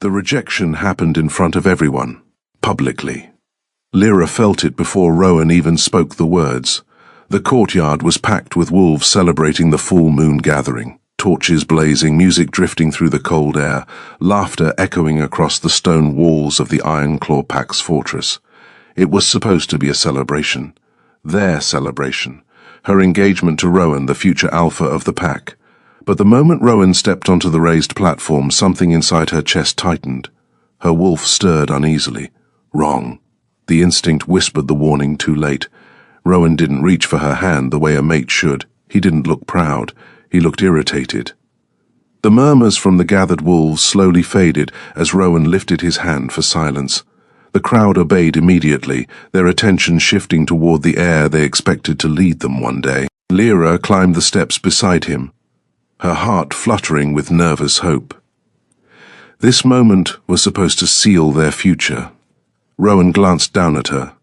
The rejection happened in front of everyone, publicly. Lyra felt it before Rowan even spoke the words. The courtyard was packed with wolves celebrating the full moon gathering, torches blazing, music drifting through the cold air, laughter echoing across the stone walls of the Ironclaw Pack's fortress. It was supposed to be a celebration. Their celebration. Her engagement to Rowan, the future alpha of the pack. But the moment Rowan stepped onto the raised platform, something inside her chest tightened. Her wolf stirred uneasily. Wrong. The instinct whispered the warning too late. Rowan didn't reach for her hand the way a mate should. He didn't look proud. He looked irritated. The murmurs from the gathered wolves slowly faded as Rowan lifted his hand for silence. The crowd obeyed immediately, their attention shifting toward the heir they expected to lead them one day. Lyra climbed the steps beside him, her heart fluttering with nervous hope. This moment was supposed to seal their future. Rowan glanced down at her.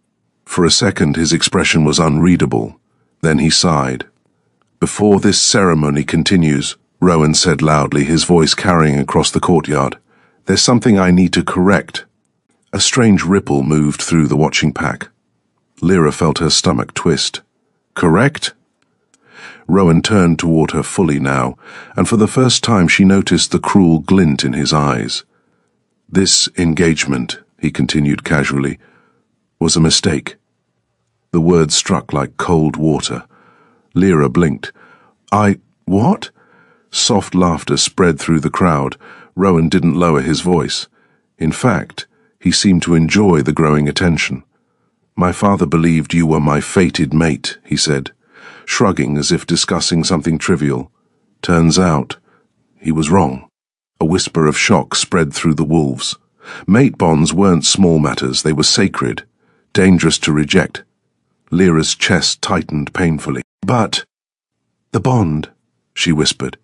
For a second his expression was unreadable. Then he sighed. "Before this ceremony continues," Rowan said loudly, his voice carrying across the courtyard, "there's something I need to correct." A strange ripple moved through the watching pack. Lyra felt her stomach twist. "Correct?" Rowan turned toward her fully now, and for the first time she noticed the cruel glint in his eyes. "This engagement," he continued casually, "was a mistake." The words struck like cold water. Lyra blinked. What?" Soft laughter spread through the crowd. Rowan didn't lower his voice. In fact, he seemed to enjoy the growing attention. "My father believed you were my fated mate," he said, shrugging as if discussing something trivial. "Turns out, he was wrong." A whisper of shock spread through the wolves. Mate bonds weren't small matters, they were sacred, dangerous to reject. Lyra's chest tightened painfully. "But—" "The bond," she whispered.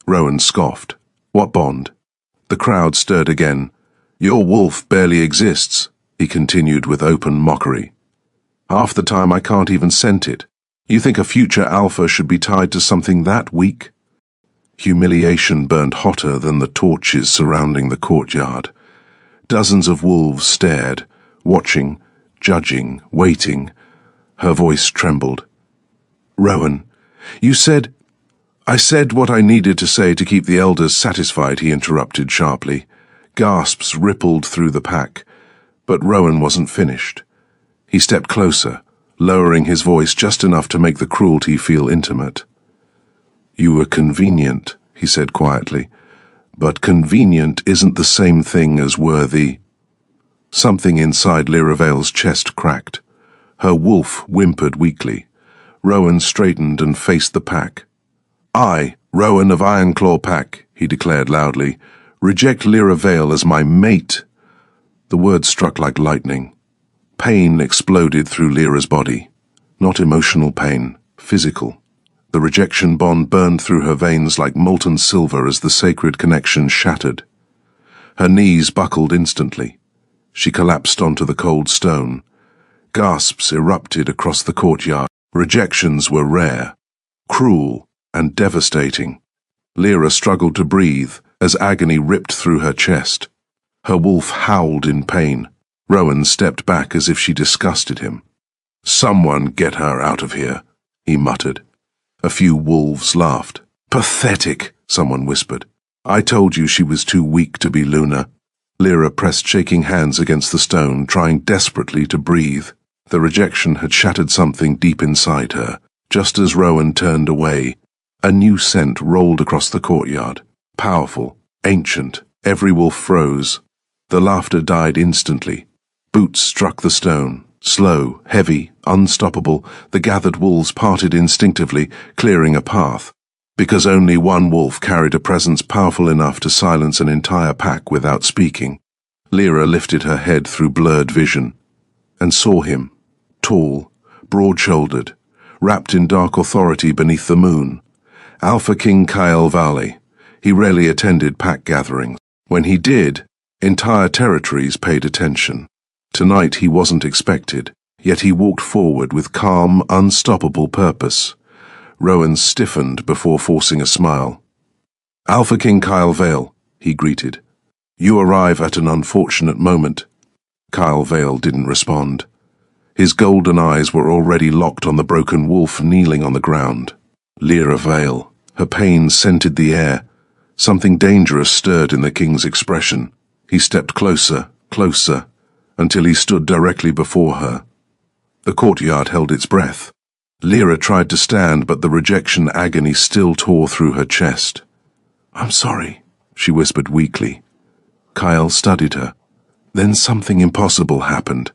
Rowan scoffed. "What bond?" The crowd stirred again. "Your wolf barely exists," he continued with open mockery. "Half the time I can't even scent it. You think a future alpha should be tied to something that weak?" Humiliation burned hotter than the torches surrounding the courtyard. Dozens of wolves stared, watching, judging, waiting. Her voice trembled. "Rowan, you said—" "I said what I needed to say to keep the elders satisfied," he interrupted sharply. Gasps rippled through the pack, but Rowan wasn't finished. He stepped closer, lowering his voice just enough to make the cruelty feel intimate. "You were convenient," he said quietly, "but convenient isn't the same thing as worthy." Something inside Lyra Vale's chest cracked. Her wolf whimpered weakly. Rowan straightened and faced the pack. "I, Rowan of Ironclaw Pack," he declared loudly, "reject Lyra Vale as my mate." The words struck like lightning. Pain exploded through Lyra's body. Not emotional pain, physical. The rejection bond burned through her veins like molten silver as the sacred connection shattered. Her knees buckled instantly. She collapsed onto the cold stone. Gasps erupted across the courtyard. Rejections were rare, cruel, and devastating. Lyra struggled to breathe as agony ripped through her chest. Her wolf howled in pain. Rowan stepped back as if she disgusted him. "Someone get her out of here," he muttered. A few wolves laughed. "Pathetic," someone whispered. "I told you she was too weak to be Luna." Lyra pressed shaking hands against the stone, trying desperately to breathe. The rejection had shattered something deep inside her. Just as Rowan turned away, a new scent rolled across the courtyard. Powerful, ancient. Every wolf froze. The laughter died instantly. Boots struck the stone. Slow, heavy, unstoppable, the gathered wolves parted instinctively, clearing a path. Because only one wolf carried a presence powerful enough to silence an entire pack without speaking. Lyra lifted her head through blurred vision and saw him, tall, broad-shouldered, wrapped in dark authority beneath the moon. Alpha King Kyle Valley. He rarely attended pack gatherings. When he did, entire territories paid attention. Tonight he wasn't expected, yet he walked forward with calm, unstoppable purpose. Rowan stiffened before forcing a smile. "Alpha King Kyle Vale," he greeted. You arrive at an unfortunate moment. Kyle Vale didn't respond. His golden eyes were already locked on the broken wolf kneeling on the ground. Lyra Vale. Her pain scented the air. Something dangerous stirred in the king's expression. He stepped closer, closer, until he stood directly before her. The courtyard held its breath. Lyra tried to stand, but the rejection agony still tore through her chest. "I'm sorry," she whispered weakly. Kyle studied her. Then something impossible happened.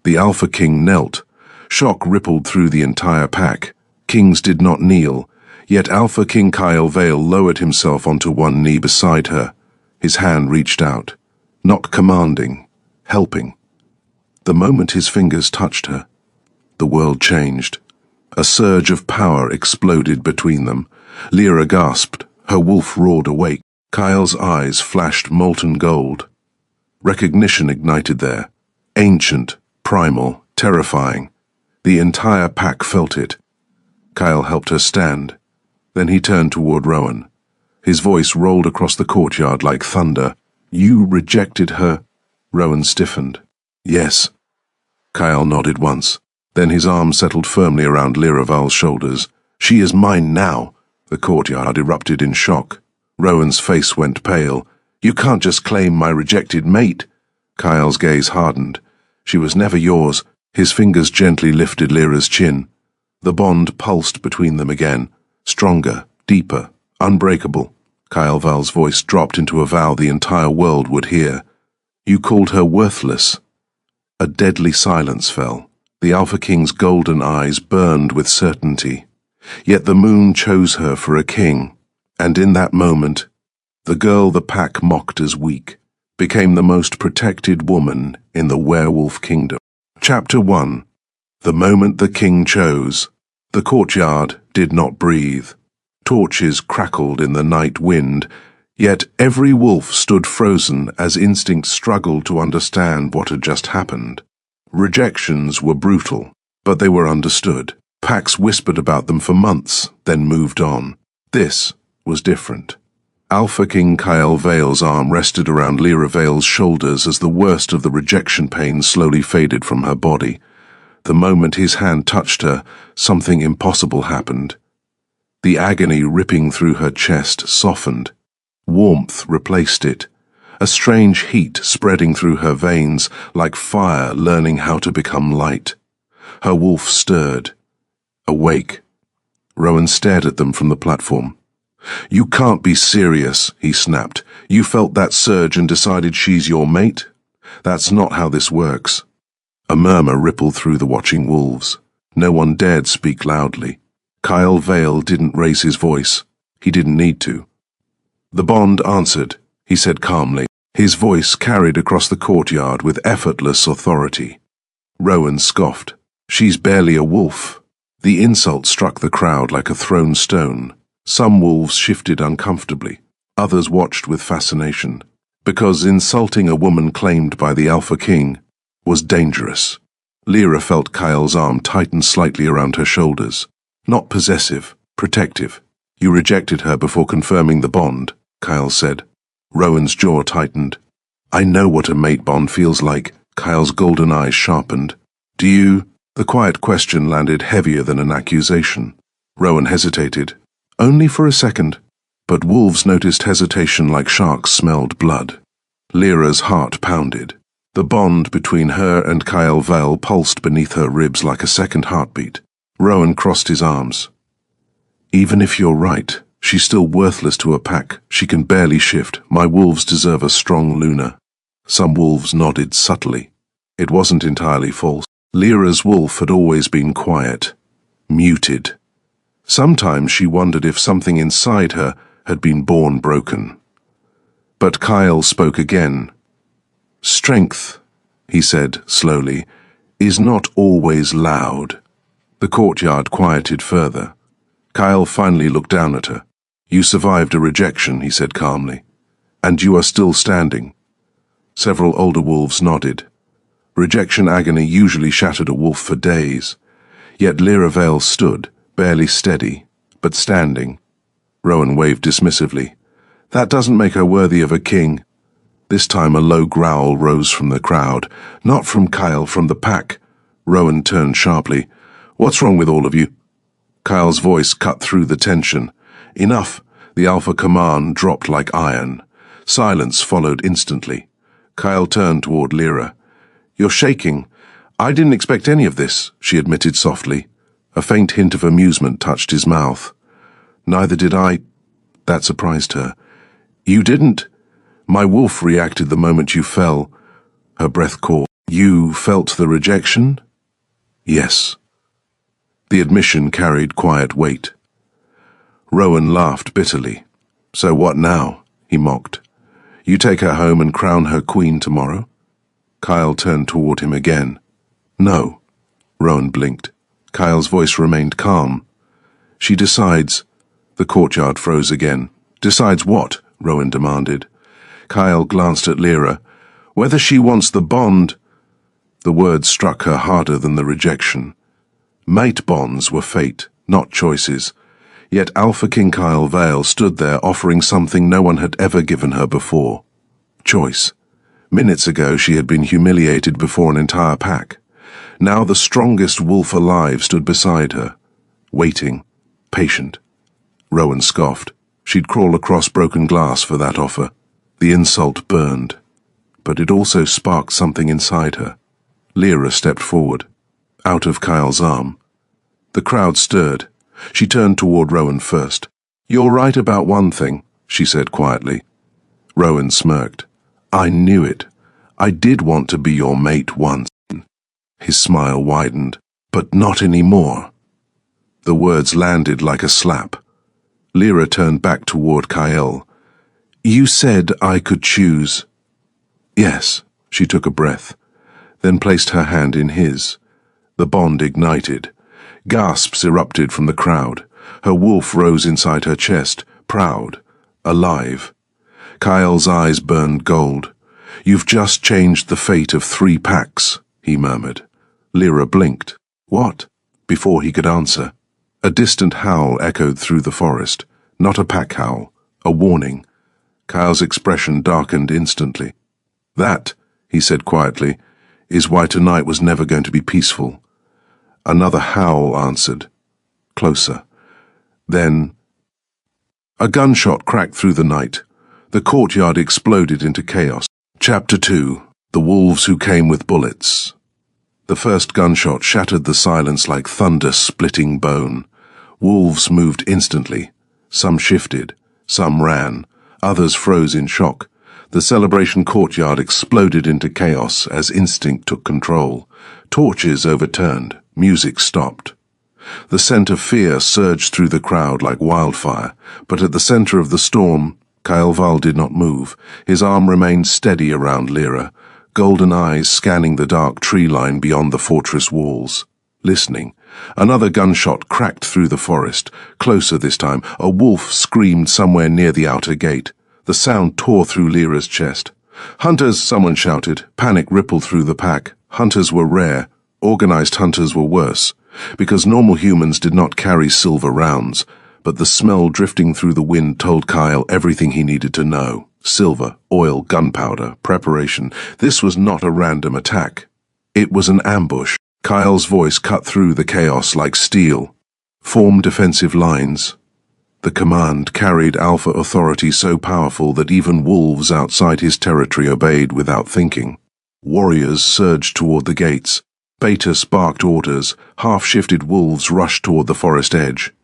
The Alpha King knelt. Shock rippled through the entire pack. Kings did not kneel, yet Alpha King Kyle Vale lowered himself onto one knee beside her. His hand reached out. Not commanding, helping. The moment his fingers touched her, the world changed. A surge of power exploded between them. Lyra gasped. Her wolf roared awake. Kyle's eyes flashed molten gold. Recognition ignited there. Ancient, primal, terrifying. The entire pack felt it. Kyle helped her stand. Then he turned toward Rowan. His voice rolled across the courtyard like thunder. "You rejected her." Rowan stiffened. "Yes." Kyle nodded once. Then his arm settled firmly around Lyra Vale's shoulders. "She is mine now." The courtyard erupted in shock. Rowan's face went pale. "You can't just claim my rejected mate." Kyle's gaze hardened. "She was never yours." His fingers gently lifted Lyra's chin. The bond pulsed between them again. Stronger, deeper, unbreakable. Kyle Vale's voice dropped into a vow the entire world would hear. "You called her worthless." A deadly silence fell. The Alpha King's golden eyes burned with certainty. Yet the moon chose her for a king, and in that moment, the girl the pack mocked as weak became the most protected woman in the werewolf kingdom. Chapter 1. The moment the king chose. The courtyard did not breathe. Torches crackled in the night wind, yet every wolf stood frozen as instinct struggled to understand what had just happened. Rejections were brutal, but they were understood. Packs whispered about them for months, then moved on. This was different. Alpha King Kyle Vale's arm rested around Lyra Vale's shoulders as the worst of the rejection pain slowly faded from her body. The moment his hand touched her, something impossible happened. The agony ripping through her chest softened. Warmth replaced it. A strange heat spreading through her veins, like fire learning how to become light. Her wolf stirred. Awake. Rowan stared at them from the platform. "You can't be serious," he snapped. "You felt that surge and decided she's your mate? That's not how this works." A murmur rippled through the watching wolves. No one dared speak loudly. Kyle Vale didn't raise his voice. He didn't need to. "The bond answered," he said calmly. His voice carried across the courtyard with effortless authority. Rowan scoffed. "She's barely a wolf." The insult struck the crowd like a thrown stone. Some wolves shifted uncomfortably. Others watched with fascination. Because insulting a woman claimed by the Alpha King was dangerous. Lyra felt Kyle's arm tighten slightly around her shoulders. Not possessive, protective. "You rejected her before confirming the bond," Kyle said. Rowan's jaw tightened. "I know what a mate bond feels like." Kyle's golden eyes sharpened. "Do you?" The quiet question landed heavier than an accusation. Rowan hesitated. Only for a second. But wolves noticed hesitation like sharks smelled blood. Lyra's heart pounded. The bond between her and Kyle Vale pulsed beneath her ribs like a second heartbeat. Rowan crossed his arms. "Even if you're right, she's still worthless to a pack. She can barely shift. My wolves deserve a strong Luna." Some wolves nodded subtly. It wasn't entirely false. Lyra's wolf had always been quiet, muted. Sometimes she wondered if something inside her had been born broken. But Kyle spoke again. "Strength," he said slowly, "is not always loud." The courtyard quieted further. Kyle finally looked down at her. "You survived a rejection," he said calmly. "And you are still standing." Several older wolves nodded. Rejection agony usually shattered a wolf for days. Yet Lyra Vale stood, barely steady, but standing. Rowan waved dismissively. "That doesn't make her worthy of a king." This time a low growl rose from the crowd. Not from Kyle, from the pack. Rowan turned sharply. "What's wrong with all of you?" Kyle's voice cut through the tension. "Enough." The Alpha command dropped like iron. Silence followed instantly. Kyle turned toward Lyra. "You're shaking." "I didn't expect any of this," she admitted softly. A faint hint of amusement touched his mouth. "Neither did I." That surprised her. "You didn't?" "My wolf reacted the moment you fell." Her breath caught. "You felt the rejection?" "Yes." The admission carried quiet weight. Rowan laughed bitterly. "So what now?" he mocked. "You take her home and crown her queen tomorrow?" Kyle turned toward him again. "No." Rowan blinked. Kyle's voice remained calm. "She decides." The courtyard froze again. "Decides what?" Rowan demanded. Kyle glanced at Lyra. "Whether she wants the bond—" The words struck her harder than the rejection. Mate bonds were fate, not choices. Yet Alpha King Kyle Vale stood there offering something no one had ever given her before. Choice. Minutes ago she had been humiliated before an entire pack. Now the strongest wolf alive stood beside her, waiting, patient. Rowan scoffed. She'd crawl across broken glass for that offer. The insult burned, but it also sparked something inside her. Lyra stepped forward, out of Kyle's arm. The crowd stirred. She turned toward Rowan first. "You're right about one thing," she said quietly. Rowan smirked. "I knew it. I did want to be your mate once." His smile widened. "But not anymore." The words landed like a slap. Lyra turned back toward Kyle. "You said I could choose." "Yes." She took a breath, then placed her hand in his. The bond ignited. Gasps erupted from the crowd. Her wolf rose inside her chest, proud, alive. Kyle's eyes burned gold. "You've just changed the fate of 3 packs," he murmured. Lyra blinked. "What?" Before he could answer, a distant howl echoed through the forest. Not a pack howl, a warning. Kyle's expression darkened instantly. "That," he said quietly, "is why tonight was never going to be peaceful." Another howl answered, closer. Then a gunshot cracked through the night. The courtyard exploded into chaos. Chapter 2. The Wolves Who Came with Bullets. The first gunshot shattered the silence like thunder splitting bone. Wolves moved instantly. Some shifted, some ran, others froze in shock. The celebration courtyard exploded into chaos as instinct took control. Torches overturned, music stopped. The scent of fear surged through the crowd like wildfire, but at the center of the storm, Kyle Vale did not move. His arm remained steady around Lyra, golden eyes scanning the dark tree line beyond the fortress walls. Listening. Another gunshot cracked through the forest. Closer this time, a wolf screamed somewhere near the outer gate. The sound tore through Lyra's chest. "Hunters!" someone shouted. Panic rippled through the pack. Hunters were rare. Organized hunters were worse, because normal humans did not carry silver rounds. But the smell drifting through the wind told Kyle everything he needed to know. Silver, oil, gunpowder, preparation. This was not a random attack. It was an ambush. Kyle's voice cut through the chaos like steel. "Form defensive lines." The command carried Alpha authority so powerful that even wolves outside his territory obeyed without thinking. Warriors surged toward the gates. Beta barked orders. Half-shifted wolves rushed toward the forest edge.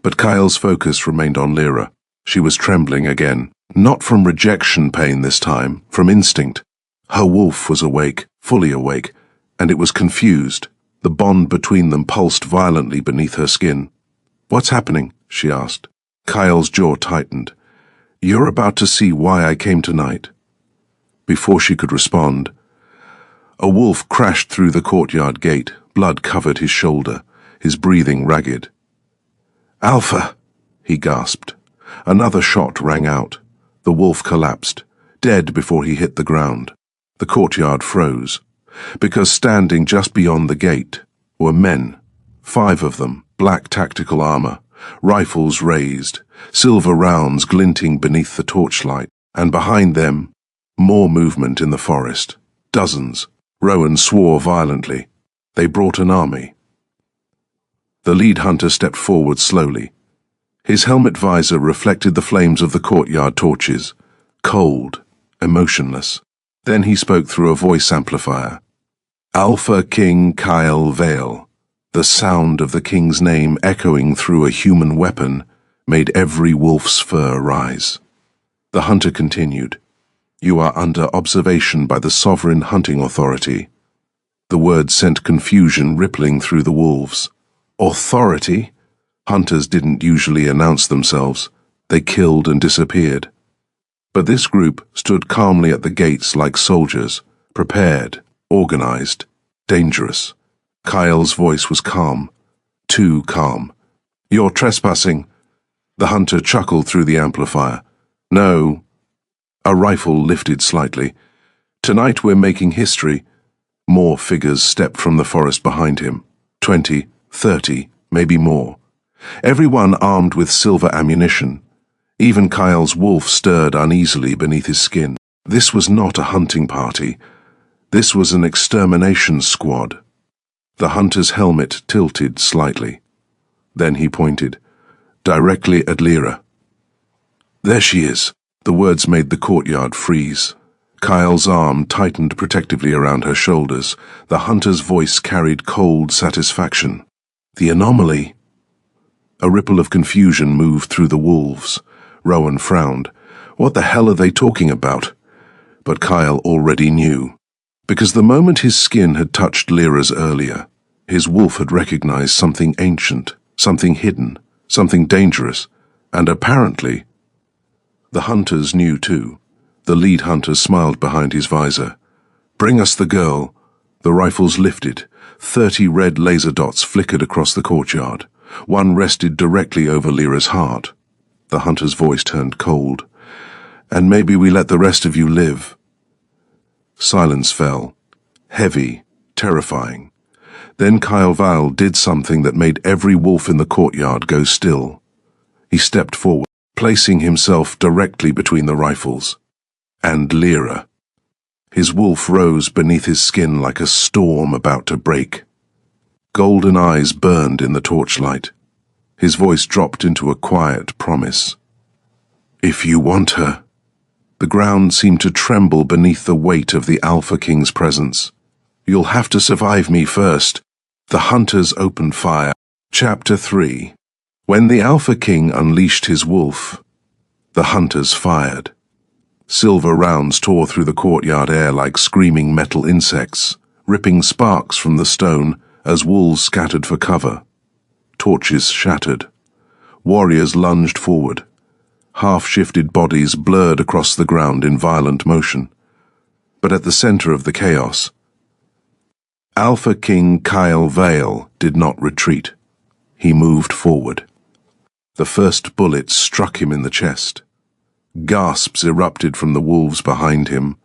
But Kyle's focus remained on Lyra. She was trembling again. Not from rejection pain this time, from instinct. Her wolf was awake, fully awake, and it was confused. The bond between them pulsed violently beneath her skin. "What's happening?" she asked. Kyle's jaw tightened. "You're about to see why I came tonight." Before she could respond, a wolf crashed through the courtyard gate. Blood covered his shoulder, his breathing ragged. "Alpha!" he gasped. Another shot rang out. The wolf collapsed, dead before he hit the ground. The courtyard froze, because standing just beyond the gate were men, 5 of them, black tactical armor, rifles raised, silver rounds glinting beneath the torchlight, and behind them, More movement in the forest. Dozens. Rowan swore violently. They brought an army. The lead hunter stepped forward slowly. His helmet visor reflected the flames of the courtyard torches, cold, emotionless. Then he spoke through a voice amplifier. Alpha King Kyle Vale. The sound of the king's name echoing through a human weapon made every wolf's fur rise. The hunter continued. You are under observation by the Sovereign Hunting Authority. The word sent confusion rippling through the wolves. Authority? Hunters didn't usually announce themselves. They killed and disappeared. But this group stood calmly at the gates like soldiers, prepared, organized, dangerous. Kyle's voice was calm. Too calm. You're trespassing. The hunter chuckled through the amplifier. No. A rifle lifted slightly. Tonight we're making history. More figures stepped from the forest behind him. 20, 30, maybe more. Everyone armed with silver ammunition. Even Kyle's wolf stirred uneasily beneath his skin. This was not a hunting party. This was an extermination squad. The hunter's helmet tilted slightly. Then he pointed, directly at Lyra. There she is. The words made the courtyard freeze. Kyle's arm tightened protectively around her shoulders. The hunter's voice carried cold satisfaction. The anomaly. A ripple of confusion moved through the wolves. Rowan frowned. What the hell are they talking about? But Kyle already knew. Because the moment his skin had touched Lyra's earlier, his wolf had recognized something ancient, something hidden, something dangerous, and apparently, the hunters knew too. The lead hunter smiled behind his visor. Bring us the girl. The rifles lifted. 30 red laser dots flickered across the courtyard. One rested directly over Lyra's heart. The hunter's voice turned cold. And maybe we let the rest of you live. Silence fell. Heavy, terrifying. Then Kyle Vale did something that made every wolf in the courtyard go still. He stepped forward, placing himself directly between the rifles. And Lyra. His wolf rose beneath his skin like a storm about to break. Golden eyes burned in the torchlight. His voice dropped into a quiet promise. If you want her. The ground seemed to tremble beneath the weight of the Alpha King's presence. You'll have to survive me first. The hunters opened fire. Chapter 3. When the Alpha King unleashed his wolf, the hunters fired. Silver rounds tore through the courtyard air like screaming metal insects, ripping sparks from the stone as wolves scattered for cover. Torches shattered. Warriors lunged forward. Half-shifted bodies blurred across the ground in violent motion. But at the center of the chaos, Alpha King Kyle Vale did not retreat. He moved forward. The first bullet struck him in the chest. Gasps erupted from the wolves behind him.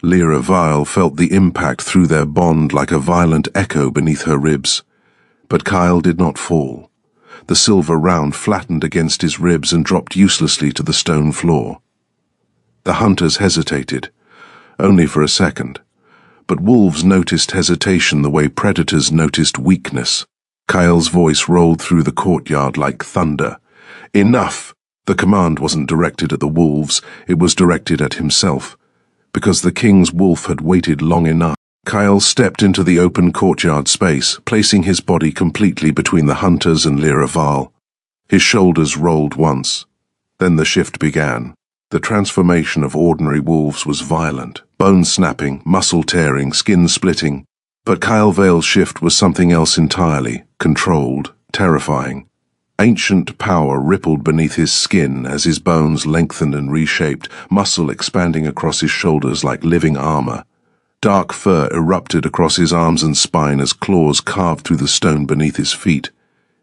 Lyra Vale felt the impact through their bond like a violent echo beneath her ribs. But Kyle did not fall. The silver round flattened against his ribs and dropped uselessly to the stone floor. The hunters hesitated, only for a second. But wolves noticed hesitation the way predators noticed weakness. Kyle's voice rolled through the courtyard like thunder. Enough! The command wasn't directed at the wolves, it was directed at himself. Because the king's wolf had waited long enough. Kyle stepped into the open courtyard space, placing his body completely between the hunters and Lyra Vale. His shoulders rolled once. Then the shift began. The transformation of ordinary wolves was violent, bone-snapping, muscle-tearing, skin-splitting. But Kyle Vale's shift was something else entirely, controlled, terrifying. Ancient power rippled beneath his skin as his bones lengthened and reshaped, muscle expanding across his shoulders like living armor. Dark fur erupted across his arms and spine as claws carved through the stone beneath his feet.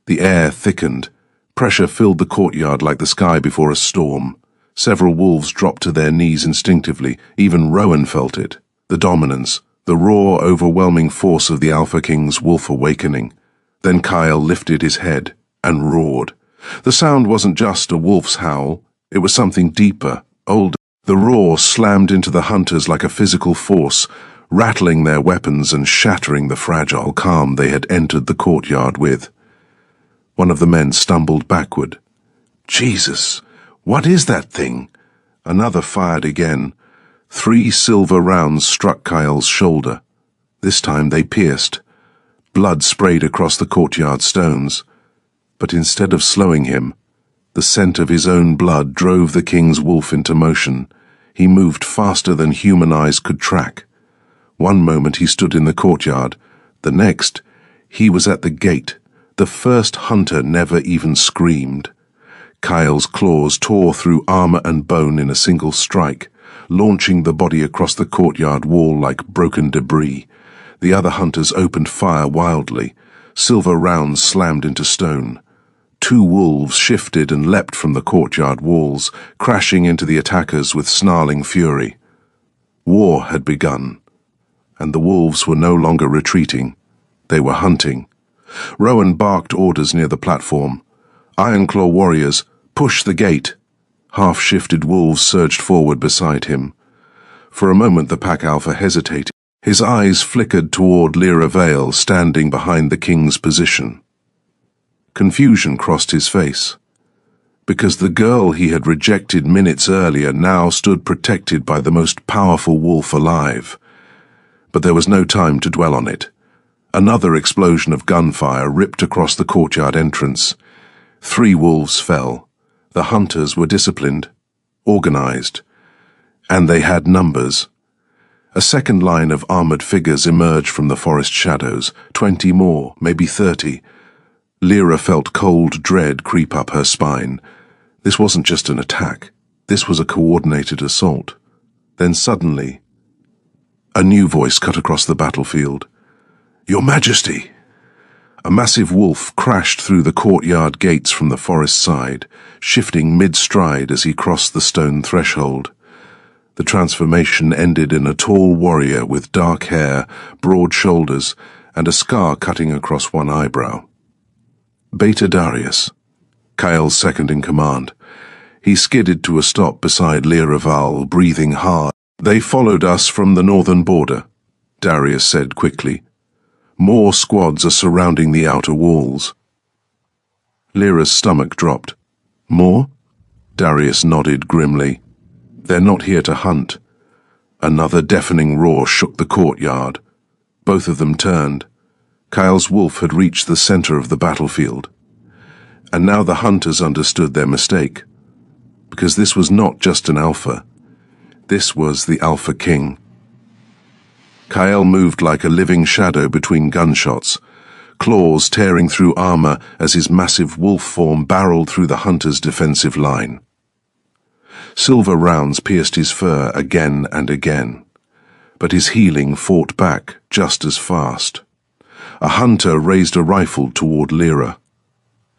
The air thickened. Pressure filled the courtyard like the sky before a storm. Several wolves dropped to their knees instinctively. Even Rowan felt it. The dominance, the raw, overwhelming force of the Alpha King's wolf awakening. Then Kyle lifted his head and roared. The sound wasn't just a wolf's howl. It was something deeper, older. The roar slammed into the hunters like a physical force, rattling their weapons and shattering the fragile calm they had entered the courtyard with. One of the men stumbled backward. "Jesus, what is that thing?" Another fired again. 3 silver rounds struck Kyle's shoulder. This time they pierced. Blood sprayed across the courtyard stones. But instead of slowing him, the scent of his own blood drove the king's wolf into motion. He moved faster than human eyes could track. One moment he stood in the courtyard. The next, he was at the gate. The first hunter never even screamed. Kyle's claws tore through armor and bone in a single strike, launching the body across the courtyard wall like broken debris. The other hunters opened fire wildly. Silver rounds slammed into stone. 2 wolves shifted and leapt from the courtyard walls, crashing into the attackers with snarling fury. War had begun, and the wolves were no longer retreating. They were hunting. Rowan barked orders near the platform. Ironclaw warriors, push the gate. Half-shifted wolves surged forward beside him. For a moment the pack alpha hesitated. His eyes flickered toward Lyra Vale, standing behind the king's position. Confusion crossed his face, because the girl he had rejected minutes earlier now stood protected by the most powerful wolf alive. But there was no time to dwell on it. Another explosion of gunfire ripped across the courtyard entrance. 3 wolves fell. The hunters were disciplined, organized, and they had numbers. A second line of armored figures emerged from the forest shadows, 20 more, maybe 30. Lyra felt cold dread creep up her spine. This wasn't just an attack. This was a coordinated assault. Then suddenly, a new voice cut across the battlefield. "Your Majesty!" A massive wolf crashed through the courtyard gates from the forest side, shifting mid-stride as he crossed the stone threshold. The transformation ended in a tall warrior with dark hair, broad shoulders, and a scar cutting across one eyebrow. Beta Darius, Kyle's second-in-command. He skidded to a stop beside Lyra Vale, breathing hard. "They followed us from the northern border," Darius said quickly. "More squads are surrounding the outer walls." Lyra's stomach dropped. "More?" Darius nodded grimly. "They're not here to hunt." Another deafening roar shook the courtyard. Both of them turned. Kyle's wolf had reached the center of the battlefield. And now the hunters understood their mistake. Because this was not just an alpha. This was the Alpha King. Kyle moved like a living shadow between gunshots, claws tearing through armor as his massive wolf form barreled through the hunter's defensive line. Silver rounds pierced his fur again and again, but his healing fought back just as fast. A hunter raised a rifle toward Lyra.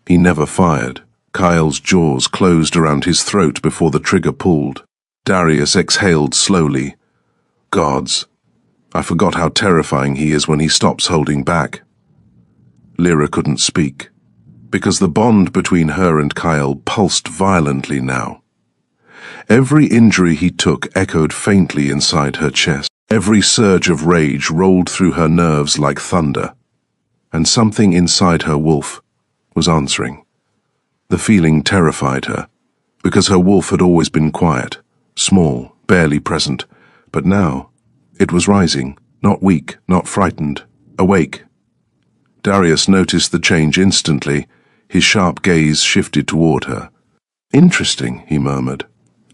He never fired. Kyle's jaws closed around his throat before the trigger pulled. Darius exhaled slowly. Gods, I forgot how terrifying he is when he stops holding back. Lyra couldn't speak, because the bond between her and Kyle pulsed violently now. Every injury he took echoed faintly inside her chest. Every surge of rage rolled through her nerves like thunder. And something inside her wolf was answering. The feeling terrified her, because her wolf had always been quiet, small, barely present, but now it was rising, not weak, not frightened, awake. Darius noticed the change instantly. His sharp gaze shifted toward her. "Interesting," he murmured.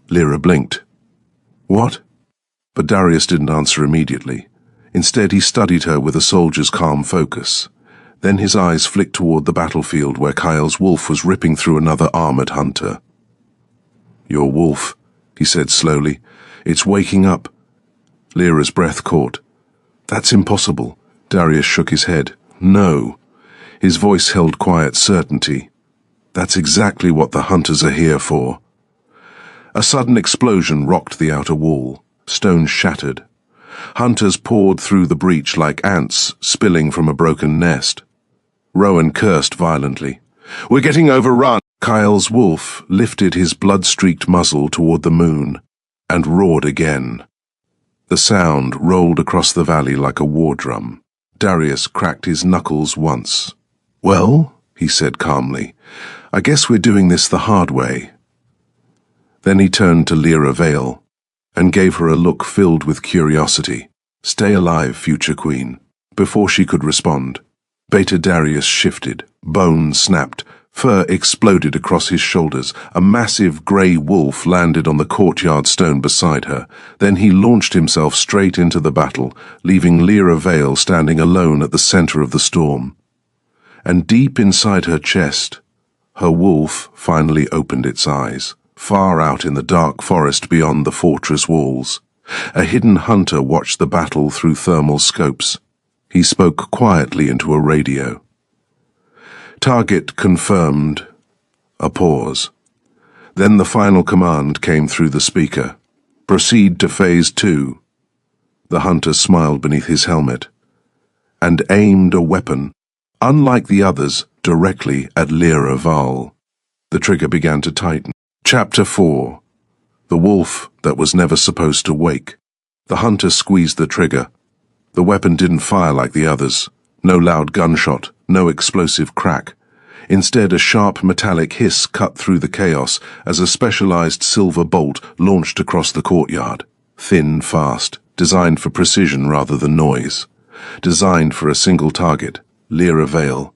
Lyra blinked. "What?" But Darius didn't answer immediately. Instead, he studied her with a soldier's calm focus. Then his eyes flicked toward the battlefield where Kyle's wolf was ripping through another armored hunter. "Your wolf," he said slowly. "It's waking up." Lyra's breath caught. "That's impossible." Darius shook his head. "No." His voice held quiet certainty. "That's exactly what the hunters are here for." A sudden explosion rocked the outer wall. Stone shattered. Hunters poured through the breach like ants spilling from a broken nest. Rowan cursed violently. "We're getting overrun." Kyle's wolf lifted his blood-streaked muzzle toward the moon. and roared again. The sound rolled across the valley like a war drum. Darius cracked his knuckles once. "Well," he said calmly, "I guess we're doing this the hard way." Then he turned to Lyra Vale and gave her a look filled with curiosity. "Stay alive, future queen." Before she could respond, Beta Darius shifted, bone snapped, fur exploded across his shoulders. A massive grey wolf landed on the courtyard stone beside her. Then he launched himself straight into the battle, leaving Lyra Vale standing alone at the center of the storm. And deep inside her chest, her wolf finally opened its eyes. Far out in the dark forest beyond the fortress walls, a hidden hunter watched the battle through thermal scopes. He spoke quietly into a radio. "Target confirmed." A pause. Then the final command came through the speaker. "Proceed to Phase 2. The hunter smiled beneath his helmet and aimed a weapon, unlike the others, directly at Lyra Vale. The trigger began to tighten. Chapter 4. The Wolf That Was Never Supposed to Wake. The hunter squeezed the trigger. The weapon didn't fire like the others. No loud gunshot, no explosive crack. Instead, a sharp metallic hiss cut through the chaos as a specialized silver bolt launched across the courtyard. Thin, fast, designed for precision rather than noise. Designed for a single target, Lyra Vale.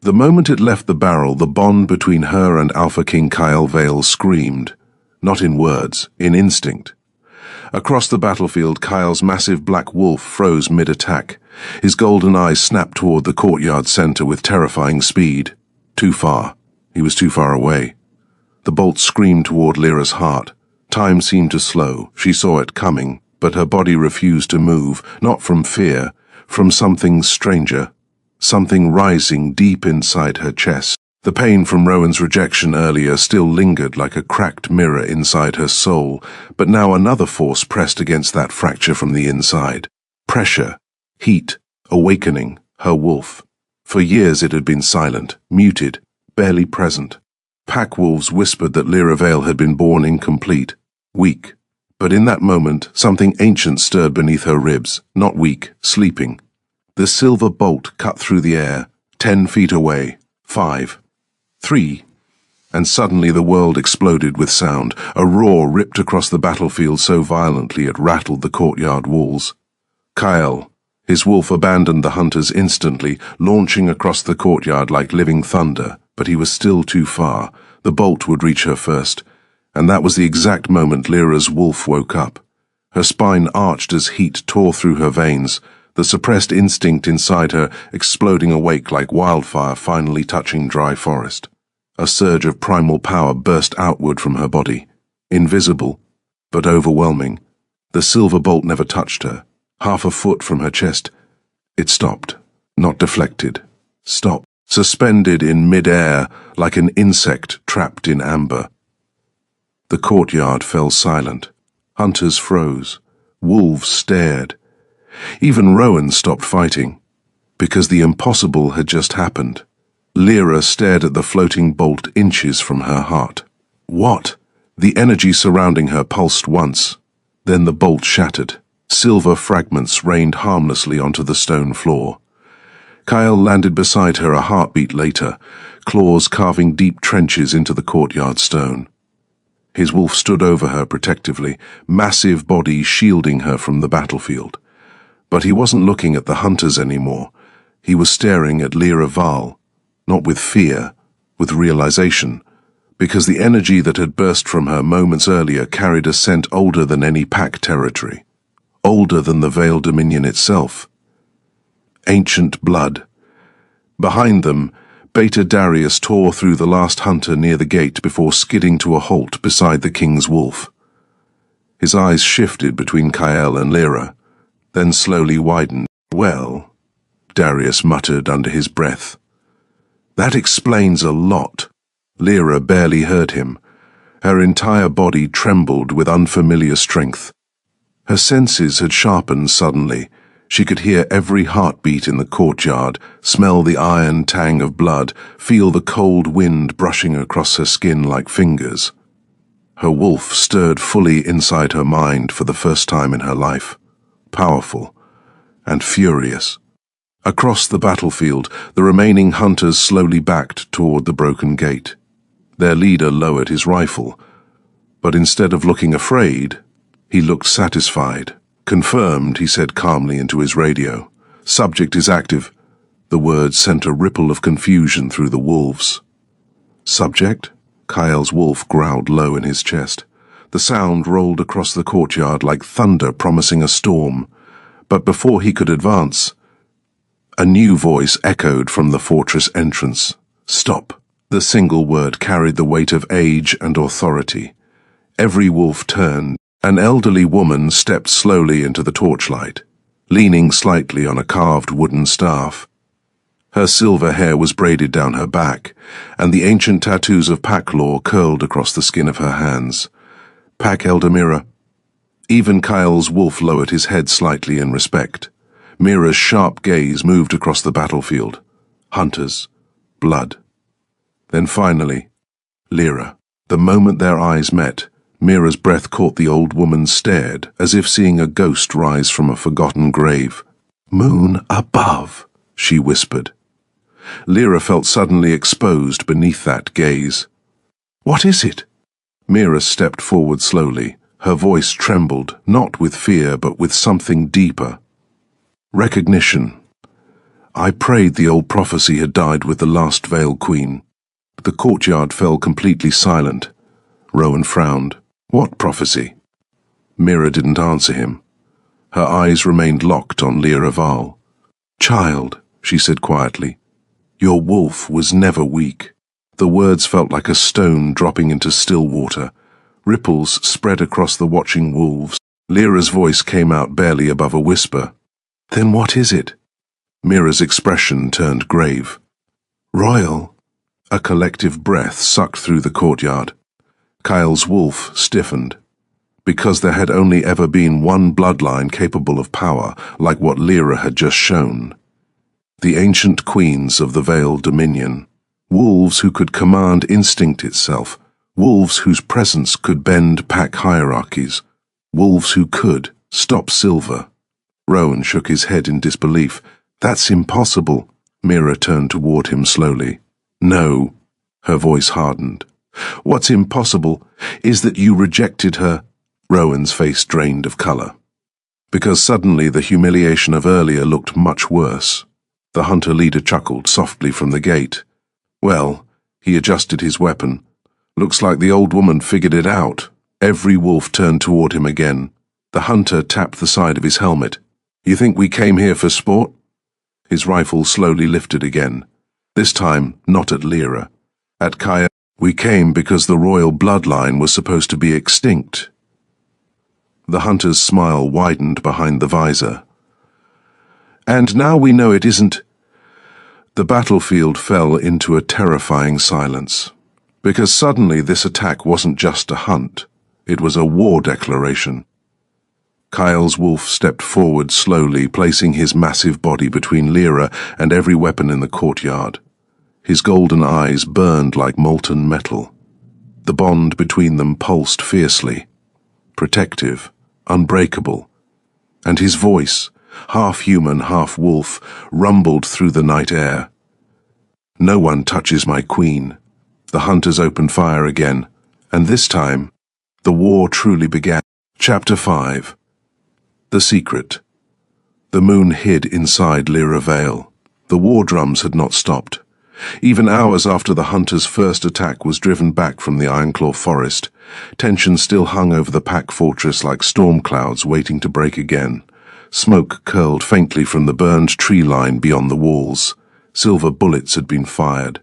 The moment it left the barrel, the bond between her and Alpha King Kyle Vale screamed. Not in words, in instinct. Across the battlefield, Kyle's massive black wolf froze mid-attack. His golden eyes snapped toward the courtyard center with terrifying speed. Too far. He was too far away. The bolt screamed toward Lyra's heart. Time seemed to slow. She saw it coming, but her body refused to move, not from fear, from something stranger. Something rising deep inside her chest. The pain from Rowan's rejection earlier still lingered like a cracked mirror inside her soul, but now another force pressed against that fracture from the inside. Pressure, heat, awakening, her wolf. For years it had been silent, muted, barely present. Pack wolves whispered that Lyra Vale had been born incomplete, weak. But in that moment, something ancient stirred beneath her ribs, not weak, sleeping. The silver bolt cut through the air, 10 feet away, 5, 3, and suddenly the world exploded with sound. A roar ripped across the battlefield so violently it rattled the courtyard walls. Kyle, his wolf, abandoned the hunters instantly, launching across the courtyard like living thunder, but he was still too far. The bolt would reach her first, and that was the exact moment Lyra's wolf woke up. Her spine arched as heat tore through her veins, the suppressed instinct inside her exploding awake like wildfire finally touching dry forest. A surge of primal power burst outward from her body, invisible, but overwhelming. The silver bolt never touched her. Half a foot from her chest, it stopped, not deflected. Stopped, suspended in mid-air like an insect trapped in amber. The courtyard fell silent. Hunters froze. Wolves stared. Even Rowan stopped fighting, because the impossible had just happened. Lyra stared at the floating bolt inches from her heart. What? The energy surrounding her pulsed once. Then the bolt shattered. Silver fragments rained harmlessly onto the stone floor. Kyle landed beside her a heartbeat later, claws carving deep trenches into the courtyard stone. His wolf stood over her protectively, massive body shielding her from the battlefield. But he wasn't looking at the hunters anymore. He was staring at Lyra Vale, not with fear, with realization, because the energy that had burst from her moments earlier carried a scent older than any pack territory, older than the Vale Dominion itself. Ancient blood. Behind them, Beta Darius tore through the last hunter near the gate before skidding to a halt beside the king's wolf. His eyes shifted between Kyle and Lyra, then slowly widened. "Well," Darius muttered under his breath. "That explains a lot." Lyra barely heard him. Her entire body trembled with unfamiliar strength. Her senses had sharpened suddenly. She could hear every heartbeat in the courtyard, smell the iron tang of blood, feel the cold wind brushing across her skin like fingers. Her wolf stirred fully inside her mind for the first time in her life, powerful and furious. Across the battlefield, the remaining hunters slowly backed toward the broken gate. Their leader lowered his rifle, but instead of looking afraid, he looked satisfied. "Confirmed," he said calmly into his radio. "Subject is active." The words sent a ripple of confusion through the wolves. "Subject?" Kyle's wolf growled low in his chest. The sound rolled across the courtyard like thunder promising a storm, but before he could advance, a new voice echoed from the fortress entrance. "Stop." The single word carried the weight of age and authority. Every wolf turned. An elderly woman stepped slowly into the torchlight, leaning slightly on a carved wooden staff. Her silver hair was braided down her back, and the ancient tattoos of pack law curled across the skin of her hands. "Pack Elder Mira." Even Kyle's wolf lowered his head slightly in respect. Mira's sharp gaze moved across the battlefield. Hunters. Blood. Then finally, Lyra. The moment their eyes met, Mira's breath caught the old woman stared, as if seeing a ghost rise from a forgotten grave. "Moon above," she whispered. Lyra felt suddenly exposed beneath that gaze. "What is it?" Mira stepped forward slowly. Her voice trembled, not with fear, but with something deeper. "Recognition. I prayed the old prophecy had died with the last Veil Queen." The courtyard fell completely silent. Rowan frowned. "What prophecy?" Mira didn't answer him. Her eyes remained locked on Lyra Val. "Child," she said quietly, "your wolf was never weak." The words felt like a stone dropping into still water. Ripples spread across the watching wolves. Lyra's voice came out barely above a whisper. "Then what is it?" Mira's expression turned grave. "Royal." A collective breath sucked through the courtyard. Kyle's wolf stiffened. Because there had only ever been one bloodline capable of power, like what Lyra had just shown. The ancient queens of the Veiled Dominion. Wolves who could command instinct itself. Wolves whose presence could bend pack hierarchies. Wolves who could stop Silver. Rowan shook his head in disbelief. "That's impossible." Mira turned toward him slowly. "No." Her voice hardened. "What's impossible is that you rejected her." Rowan's face drained of color. Because suddenly the humiliation of earlier looked much worse. The hunter leader chuckled softly from the gate. "Well," he adjusted his weapon. "Looks like the old woman figured it out." Every wolf turned toward him again. The hunter tapped the side of his helmet. "You think we came here for sport?" His rifle slowly lifted again. This time, not at Lyra. At Kaya. "We came because the royal bloodline was supposed to be extinct." The hunter's smile widened behind the visor. "And now we know it isn't." The battlefield fell into a terrifying silence. Because suddenly this attack wasn't just a hunt. It was a war declaration. Kyle's wolf stepped forward slowly, placing his massive body between Lyra and every weapon in the courtyard. His golden eyes burned like molten metal. The bond between them pulsed fiercely, protective, unbreakable. And his voice, half human, half wolf, rumbled through the night air. "No one touches my queen." The hunters opened fire again, and this time, the war truly began. Chapter 5. The Secret. The moon hid inside Lyra Vale. The war drums had not stopped. Even hours after the hunters' first attack was driven back from the Ironclaw forest, tension still hung over the pack fortress like storm clouds waiting to break again. Smoke curled faintly from the burned tree line beyond the walls. Silver bullets had been fired.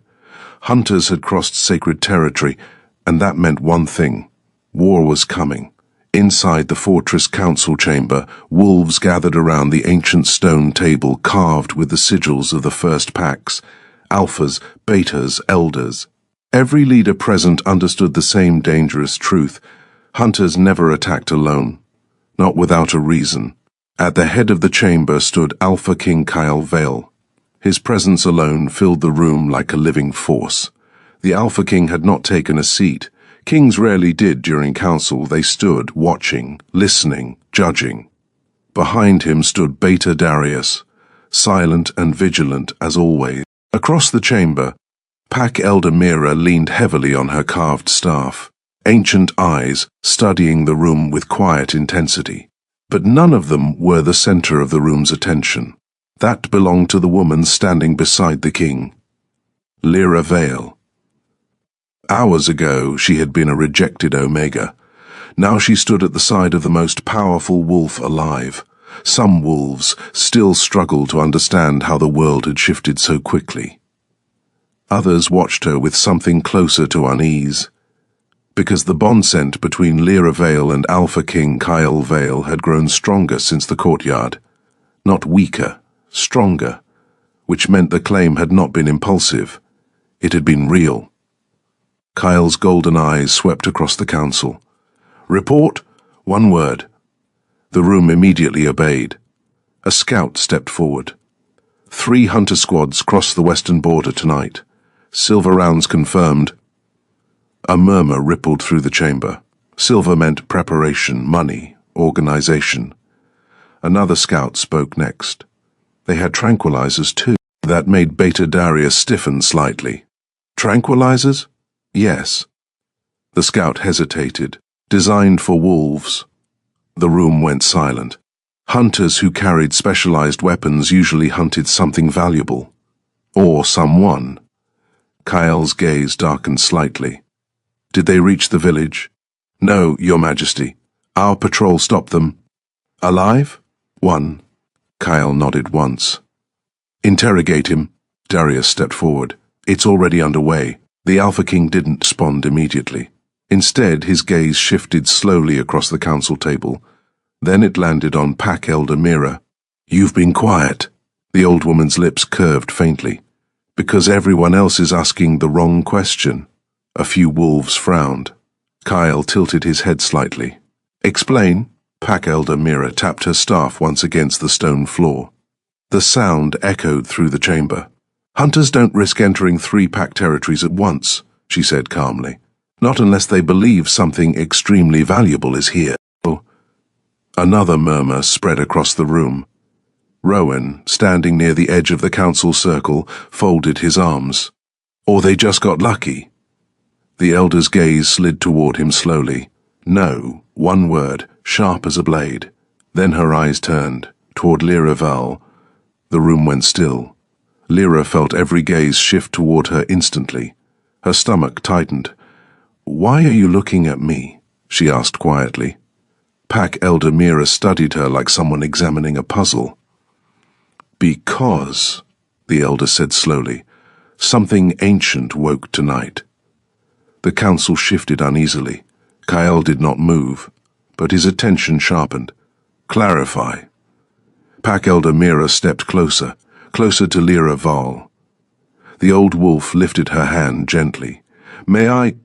Hunters had crossed sacred territory, and that meant one thing. War was coming. Inside the fortress council chamber, wolves gathered around the ancient stone table carved with the sigils of the first packs. Alphas, betas, elders. Every leader present understood the same dangerous truth. Hunters never attacked alone. Not without a reason. At the head of the chamber stood Alpha King Kyle Vale. His presence alone filled the room like a living force. The Alpha King had not taken a seat. Kings rarely did during council. They stood, watching, listening, judging. Behind him stood Beta Darius, silent and vigilant as always. Across the chamber, Pac Elder Mira leaned heavily on her carved staff, ancient eyes studying the room with quiet intensity. But none of them were the center of the room's attention. That belonged to the woman standing beside the king, Lyra Vale. Hours ago, she had been a rejected Omega. Now she stood at the side of the most powerful wolf alive. Some wolves still struggled to understand how the world had shifted so quickly. Others watched her with something closer to unease, because the bond sent between Lyra Vale and Alpha King Kyle Vale had grown stronger since the courtyard. Not weaker, stronger, which meant the claim had not been impulsive. It had been real. Kyle's golden eyes swept across the council. "Report," one word. The room immediately obeyed. A scout stepped forward. 3 hunter squads crossed the western border tonight. Silver rounds confirmed. A murmur rippled through the chamber. Silver meant preparation, money, organization. Another scout spoke next. They had tranquilizers too. That made Beta Darius stiffen slightly. Tranquilizers? Yes. The scout hesitated. Designed for wolves. The room went silent. Hunters who carried specialized weapons usually hunted something valuable. Or someone. Kyle's gaze darkened slightly. Did they reach the village? No, Your Majesty. Our patrol stopped them. Alive? One. Kyle nodded once. Interrogate him. Darius stepped forward. It's already underway. The Alpha King didn't respond immediately. Instead, his gaze shifted slowly across the council table. Then it landed on Pac Elder Mira. You've been quiet. The old woman's lips curved faintly. Because everyone else is asking the wrong question. A few wolves frowned. Kyle tilted his head slightly. Explain. Pac Elder Mira tapped her staff once against the stone floor. The sound echoed through the chamber. Hunters don't risk entering 3 pack territories at once, she said calmly. Not unless they believe something extremely valuable is here. Another murmur spread across the room. Rowan, standing near the edge of the council circle, folded his arms. Or they just got lucky. The elder's gaze slid toward him slowly. No, one word, sharp as a blade. Then her eyes turned, toward Lyra Vale. The room went still. Lyra felt every gaze shift toward her instantly. Her stomach tightened. Why are you looking at me? She asked quietly. Pac Elder Mira studied her like someone examining a puzzle. Because, the elder said slowly, something ancient woke tonight. The council shifted uneasily. Kyle did not move, but his attention sharpened. Clarify. Pac Elder Mira stepped closer to Lyra Vale. The old wolf lifted her hand gently. May I?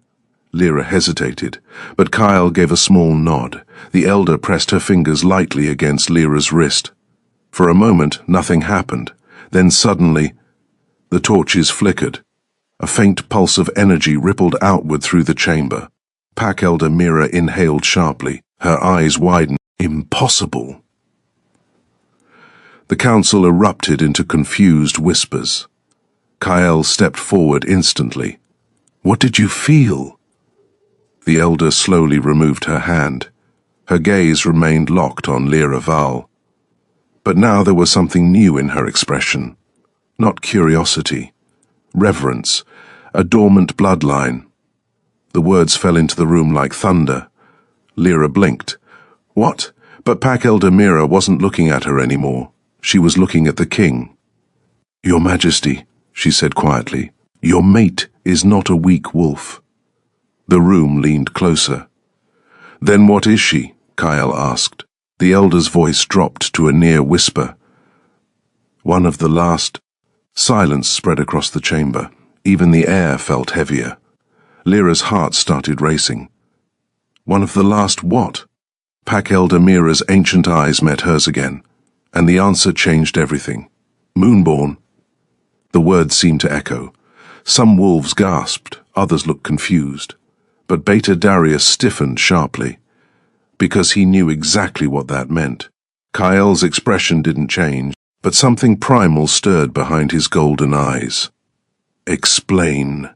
Lyra hesitated, but Kyle gave a small nod. The elder pressed her fingers lightly against Lyra's wrist. For a moment, nothing happened. Then suddenly, the torches flickered. A faint pulse of energy rippled outward through the chamber. Pac Elder Mira inhaled sharply. Her eyes widened. Impossible. The council erupted into confused whispers. Kyle stepped forward instantly. What did you feel? The elder slowly removed her hand. Her gaze remained locked on Lyra Vale. But now there was something new in her expression. Not curiosity. Reverence. A dormant bloodline. The words fell into the room like thunder. Lyra blinked. What? But Pac Elder Mira wasn't looking at her anymore. She was looking at the king. Your Majesty, she said quietly, your mate is not a weak wolf. The room leaned closer. Then what is she? Kyle asked. The elder's voice dropped to a near whisper. One of the last. Silence spread across the chamber. Even the air felt heavier. Lyra's heart started racing. One of the last what? Pac Elder Mira's ancient eyes met hers again, and the answer changed everything. Moonborn. The words seemed to echo. Some wolves gasped, others looked confused. but Beta Darius stiffened sharply, because he knew exactly what that meant. Kyl's expression didn't change, but something primal stirred behind his golden eyes. Explain.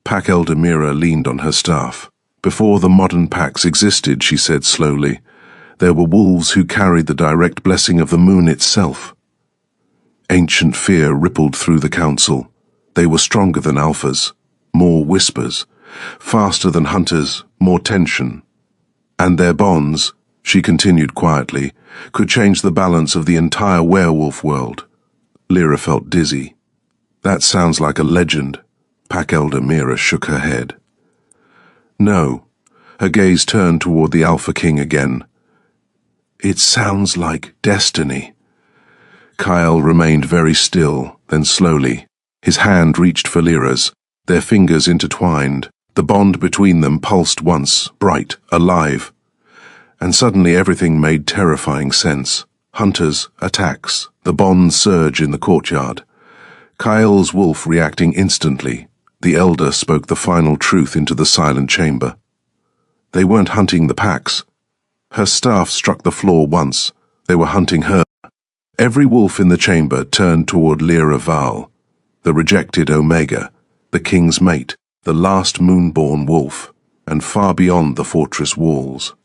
Pack Elder Mira leaned on her staff. Before the modern packs existed, she said slowly, there were wolves who carried the direct blessing of the moon itself. Ancient fear rippled through the council. They were stronger than alphas, more whispers, faster than hunters, more tension. And their bonds, she continued quietly, could change the balance of the entire werewolf world. Lyra felt dizzy. That sounds like a legend. Pack Elder Mira shook her head. No. Her gaze turned toward the Alpha King again. It sounds like destiny. Kyle remained very still, then slowly. His hand reached for Lyra's. Their fingers intertwined. The bond between them pulsed once, bright, alive. And suddenly everything made terrifying sense. Hunters, attacks, the bond surge in the courtyard. Kyle's wolf reacting instantly. The Elder spoke the final truth into the silent chamber. They weren't hunting the packs. Her staff struck the floor once. They were hunting her. Every wolf in the chamber turned toward Lyra Val, the rejected Omega, the king's mate, the last moonborn wolf, and far beyond the fortress walls.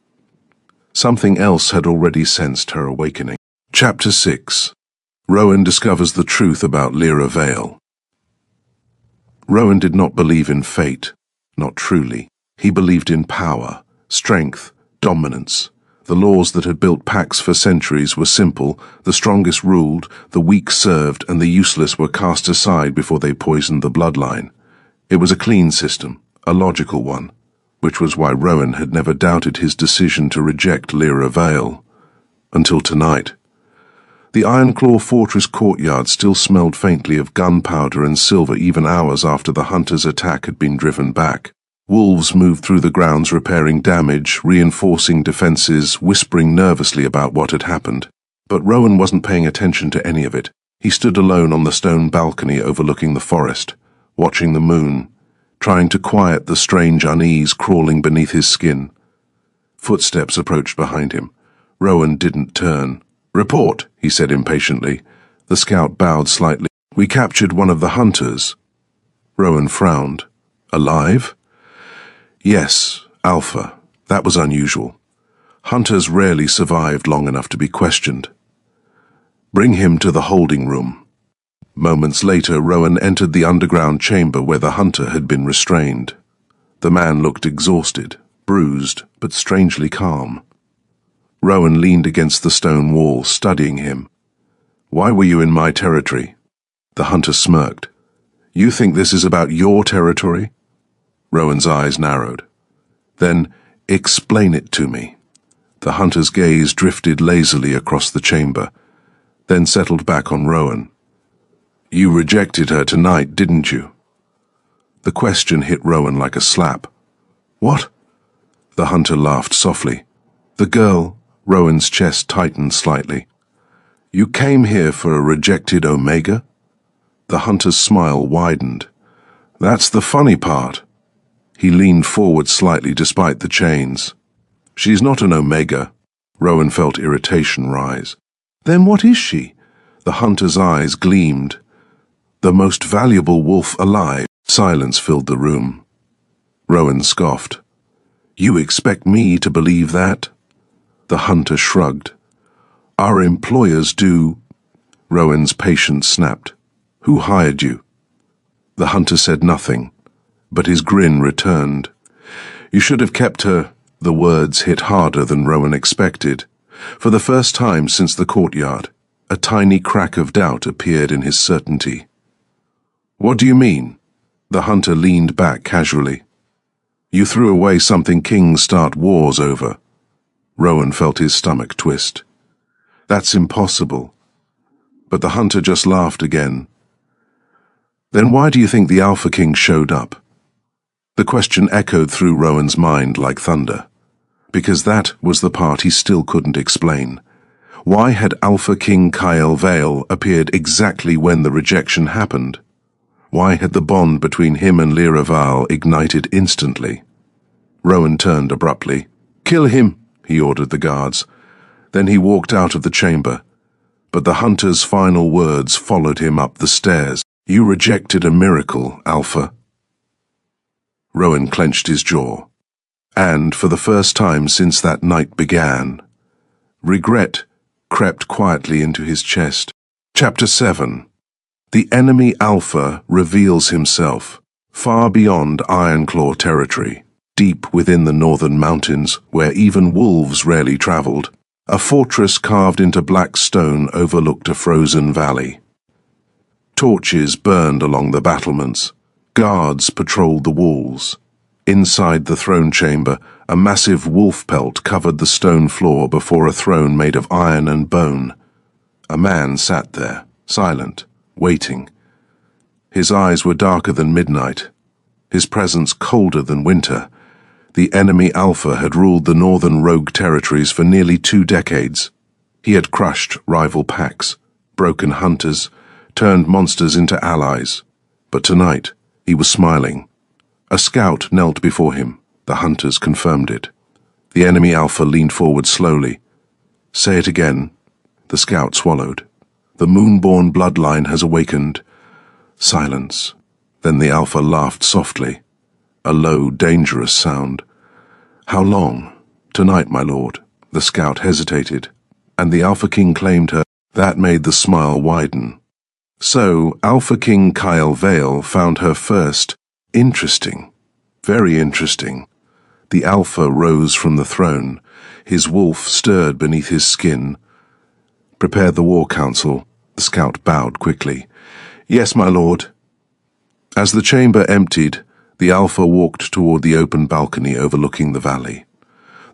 Something else had already sensed her awakening. Chapter 6. Rowan discovers the truth about Lyra Vale. Rowan did not believe in fate, not truly. He believed in power, strength, dominance. The laws that had built packs for centuries were simple: the strongest ruled, the weak served, and the useless were cast aside before they poisoned the bloodline. It was a clean system, a logical one, which was why Rowan had never doubted his decision to reject Lyra Vale. Until tonight. The Ironclaw Fortress courtyard still smelled faintly of gunpowder and silver even hours after the hunters' attack had been driven back. Wolves moved through the grounds repairing damage, reinforcing defenses, whispering nervously about what had happened. But Rowan wasn't paying attention to any of it. He stood alone on the stone balcony overlooking the forest, watching the moon, trying to quiet the strange unease crawling beneath his skin. Footsteps approached behind him. Rowan didn't turn. "Report," he said impatiently. The scout bowed slightly. "We captured one of the hunters." Rowan frowned. "Alive?" "Yes, Alpha. That was unusual. Hunters rarely survived long enough to be questioned." "Bring him to the holding room." Moments later, Rowan entered the underground chamber where the hunter had been restrained. The man looked exhausted, bruised, but strangely calm. Rowan leaned against the stone wall, studying him. "Why were you in my territory?" The hunter smirked. "You think this is about your territory?" Rowan's eyes narrowed. "Then explain it to me." The hunter's gaze drifted lazily across the chamber, then settled back on Rowan. "You rejected her tonight, didn't you?" The question hit Rowan like a slap. "What?" The hunter laughed softly. "The girl," Rowan's chest tightened slightly. "You came here for a rejected Omega?" The hunter's smile widened. "That's the funny part." He leaned forward slightly despite the chains. "She's not an Omega." Rowan felt irritation rise. "Then what is she?" The hunter's eyes gleamed. "The most valuable wolf alive." Silence filled the room. Rowan scoffed. "You expect me to believe that?" The hunter shrugged. "Our employers do." Rowan's patience snapped. "Who hired you?" The hunter said nothing, but his grin returned. "You should have kept her." The words hit harder than Rowan expected. For the first time since the courtyard, a tiny crack of doubt appeared in his certainty. "What do you mean?" The hunter leaned back casually. "You threw away something kings start wars over." Rowan felt his stomach twist. "That's impossible." But the hunter just laughed again. "Then why do you think the Alpha King showed up?" The question echoed through Rowan's mind like thunder, because that was the part he still couldn't explain. Why had Alpha King Kyle Vale appeared exactly when the rejection happened? Why had the bond between him and Lyra Val ignited instantly? Rowan turned abruptly. "Kill him," he ordered the guards. Then he walked out of the chamber. But the hunter's final words followed him up the stairs. "You rejected a miracle, Alpha." Rowan clenched his jaw. And, for the first time since that night began, regret crept quietly into his chest. Chapter 7. The enemy Alpha reveals himself, far beyond Ironclaw territory, deep within the northern mountains, where even wolves rarely travelled. A fortress carved into black stone overlooked a frozen valley. Torches burned along the battlements. Guards patrolled the walls. Inside the throne chamber, a massive wolf pelt covered the stone floor before a throne made of iron and bone. A man sat there, silent, waiting. His eyes were darker than midnight, his presence colder than winter. The enemy Alpha had ruled the northern rogue territories for nearly 2 decades. He had crushed rival packs, broken hunters, turned monsters into allies. But tonight, he was smiling. A scout knelt before him. The hunters confirmed it. The enemy Alpha leaned forward slowly. "Say it again." The scout swallowed. "The Moonborn bloodline has awakened." Silence. Then the Alpha laughed softly. A low, dangerous sound. "How long?" "Tonight, my lord." The scout hesitated, and the Alpha King claimed her. That made the smile widen. So, Alpha King Kyle Vale found her first interesting. Very interesting. The Alpha rose from the throne. His wolf stirred beneath his skin. "Prepare the war council." The scout bowed quickly. "Yes, my lord." As the chamber emptied, the Alpha walked toward the open balcony overlooking the valley.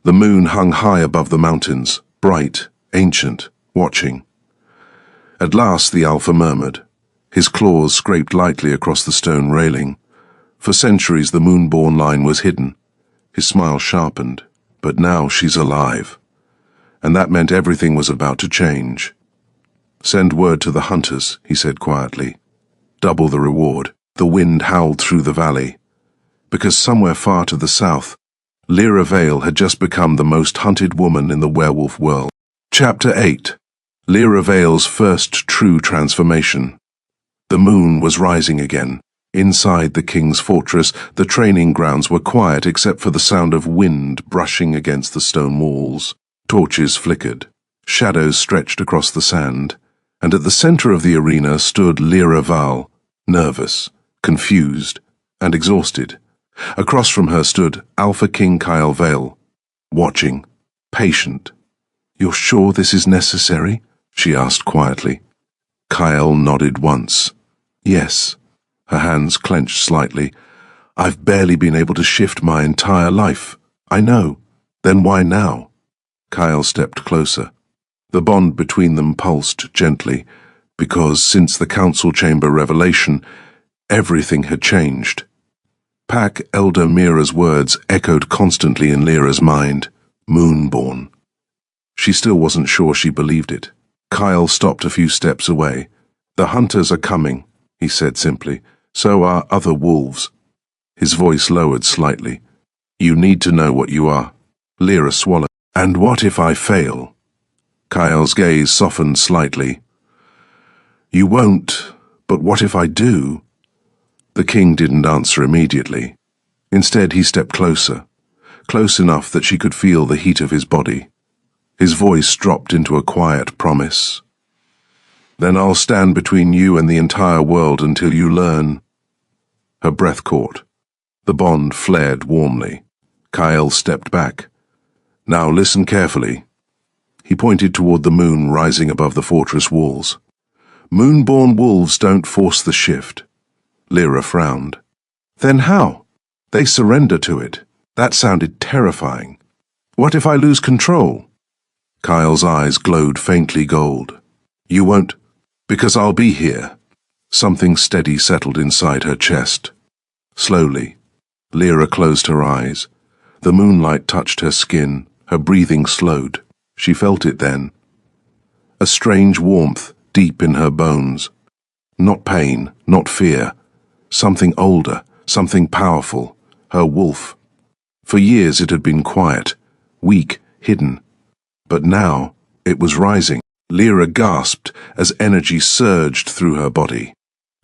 The moon hung high above the mountains, bright, ancient, watching. At last the Alpha murmured. His claws scraped lightly across the stone railing. For centuries the Moonborn line was hidden. His smile sharpened. But now she's alive. And that meant everything was about to change. "Send word to the hunters," he said quietly. "Double the reward." The wind howled through the valley. Because somewhere far to the south, Lyra Vale had just become the most hunted woman in the werewolf world. Chapter 8. Lyra Vale's first true transformation. The moon was rising again. Inside the king's fortress, the training grounds were quiet except for the sound of wind brushing against the stone walls. Torches flickered. Shadows stretched across the sand. And at the center of the arena stood Lyra Vale, nervous, confused, and exhausted. Across from her stood Alpha King Kyle Vale, watching, patient. "You're sure this is necessary?" she asked quietly. Kyle nodded once. "Yes." Her hands clenched slightly. "I've barely been able to shift my entire life." "I know. Then why now?" Kyle stepped closer. The bond between them pulsed gently, because since the council chamber revelation, everything had changed. Pack Elder Mira's words echoed constantly in Lyra's mind. Moonborn. She still wasn't sure she believed it. Kyle stopped a few steps away. "The hunters are coming," he said simply. "So are other wolves." His voice lowered slightly. "You need to know what you are." Lyra swallowed. "And what if I fail?" Kyle's gaze softened slightly. "You won't, but what if I do?" The king didn't answer immediately. Instead, he stepped closer, close enough that she could feel the heat of his body. His voice dropped into a quiet promise. "Then I'll stand between you and the entire world until you learn." Her breath caught. The bond flared warmly. Kyle stepped back. "Now listen carefully." He pointed toward the moon rising above the fortress walls. "Moonborn wolves don't force the shift." Lyra frowned. "Then how?" "They surrender to it." That sounded terrifying. "What if I lose control?" Kyle's eyes glowed faintly gold. "You won't, because I'll be here." Something steady settled inside her chest. Slowly, Lyra closed her eyes. The moonlight touched her skin. Her breathing slowed. She felt it then. A strange warmth deep in her bones. Not pain, not fear. Something older, something powerful. Her wolf. For years it had been quiet, weak, hidden. But now it was rising. Lyra gasped as energy surged through her body.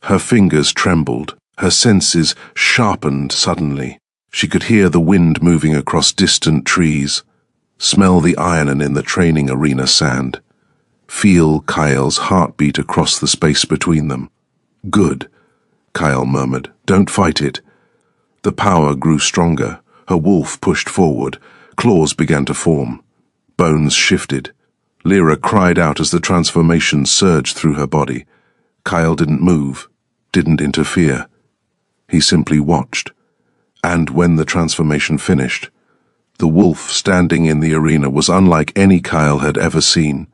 Her fingers trembled, her senses sharpened suddenly. She could hear the wind moving across distant trees, smell the iron in the training arena sand, feel Kyle's heartbeat across the space between them. "Good," Kyle murmured. "Don't fight it." The power grew stronger. Her wolf pushed forward. Claws began to form. Bones shifted. Lyra cried out as the transformation surged through her body. Kyle didn't move, didn't interfere. He simply watched. And when the transformation finished, the wolf standing in the arena was unlike any Kyle had ever seen.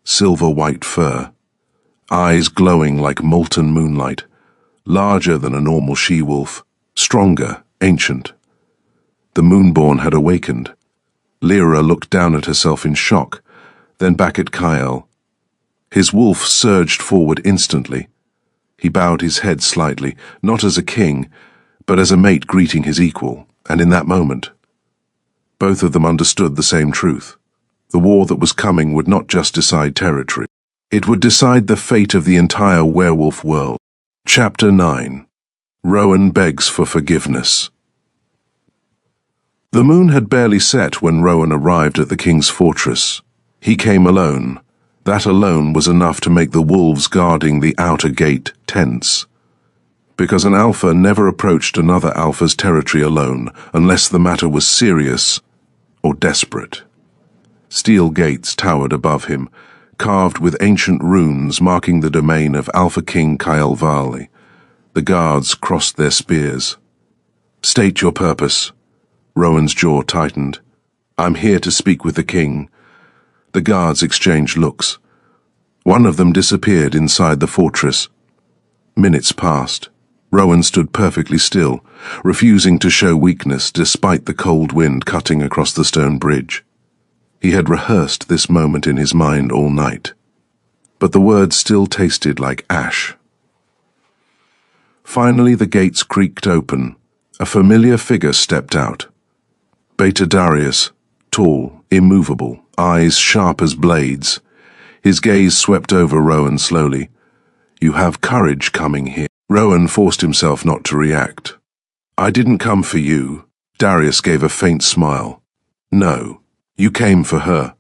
Silver-white fur, eyes glowing like molten moonlight, larger than a normal she-wolf, stronger, ancient. The Moonborn had awakened. Lyra looked down at herself in shock, then back at Kyle. His wolf surged forward instantly. He bowed his head slightly, not as a king, but as a mate greeting his equal, and in that moment, both of them understood the same truth. The war that was coming would not just decide territory. It would decide the fate of the entire werewolf world. Chapter 9. Rowan begs for forgiveness. The moon had barely set when Rowan arrived at the king's fortress. He came alone. That alone was enough to make the wolves guarding the outer gate tense. Because an alpha never approached another alpha's territory alone unless the matter was serious or desperate. Steel gates towered above him, carved with ancient runes marking the domain of Alpha King Kyle Vali. The guards crossed their spears. "State your purpose." Rowan's jaw tightened. "I'm here to speak with the king." The guards exchanged looks. One of them disappeared inside the fortress. Minutes passed. Rowan stood perfectly still, refusing to show weakness despite the cold wind cutting across the stone bridge. He had rehearsed this moment in his mind all night, but the words still tasted like ash. Finally the gates creaked open. A familiar figure stepped out. Beta Darius, tall, immovable, eyes sharp as blades. His gaze swept over Rowan slowly. "You have courage coming here." Rowan forced himself not to react. "I didn't come for you." Darius gave a faint smile. "No, you came for her."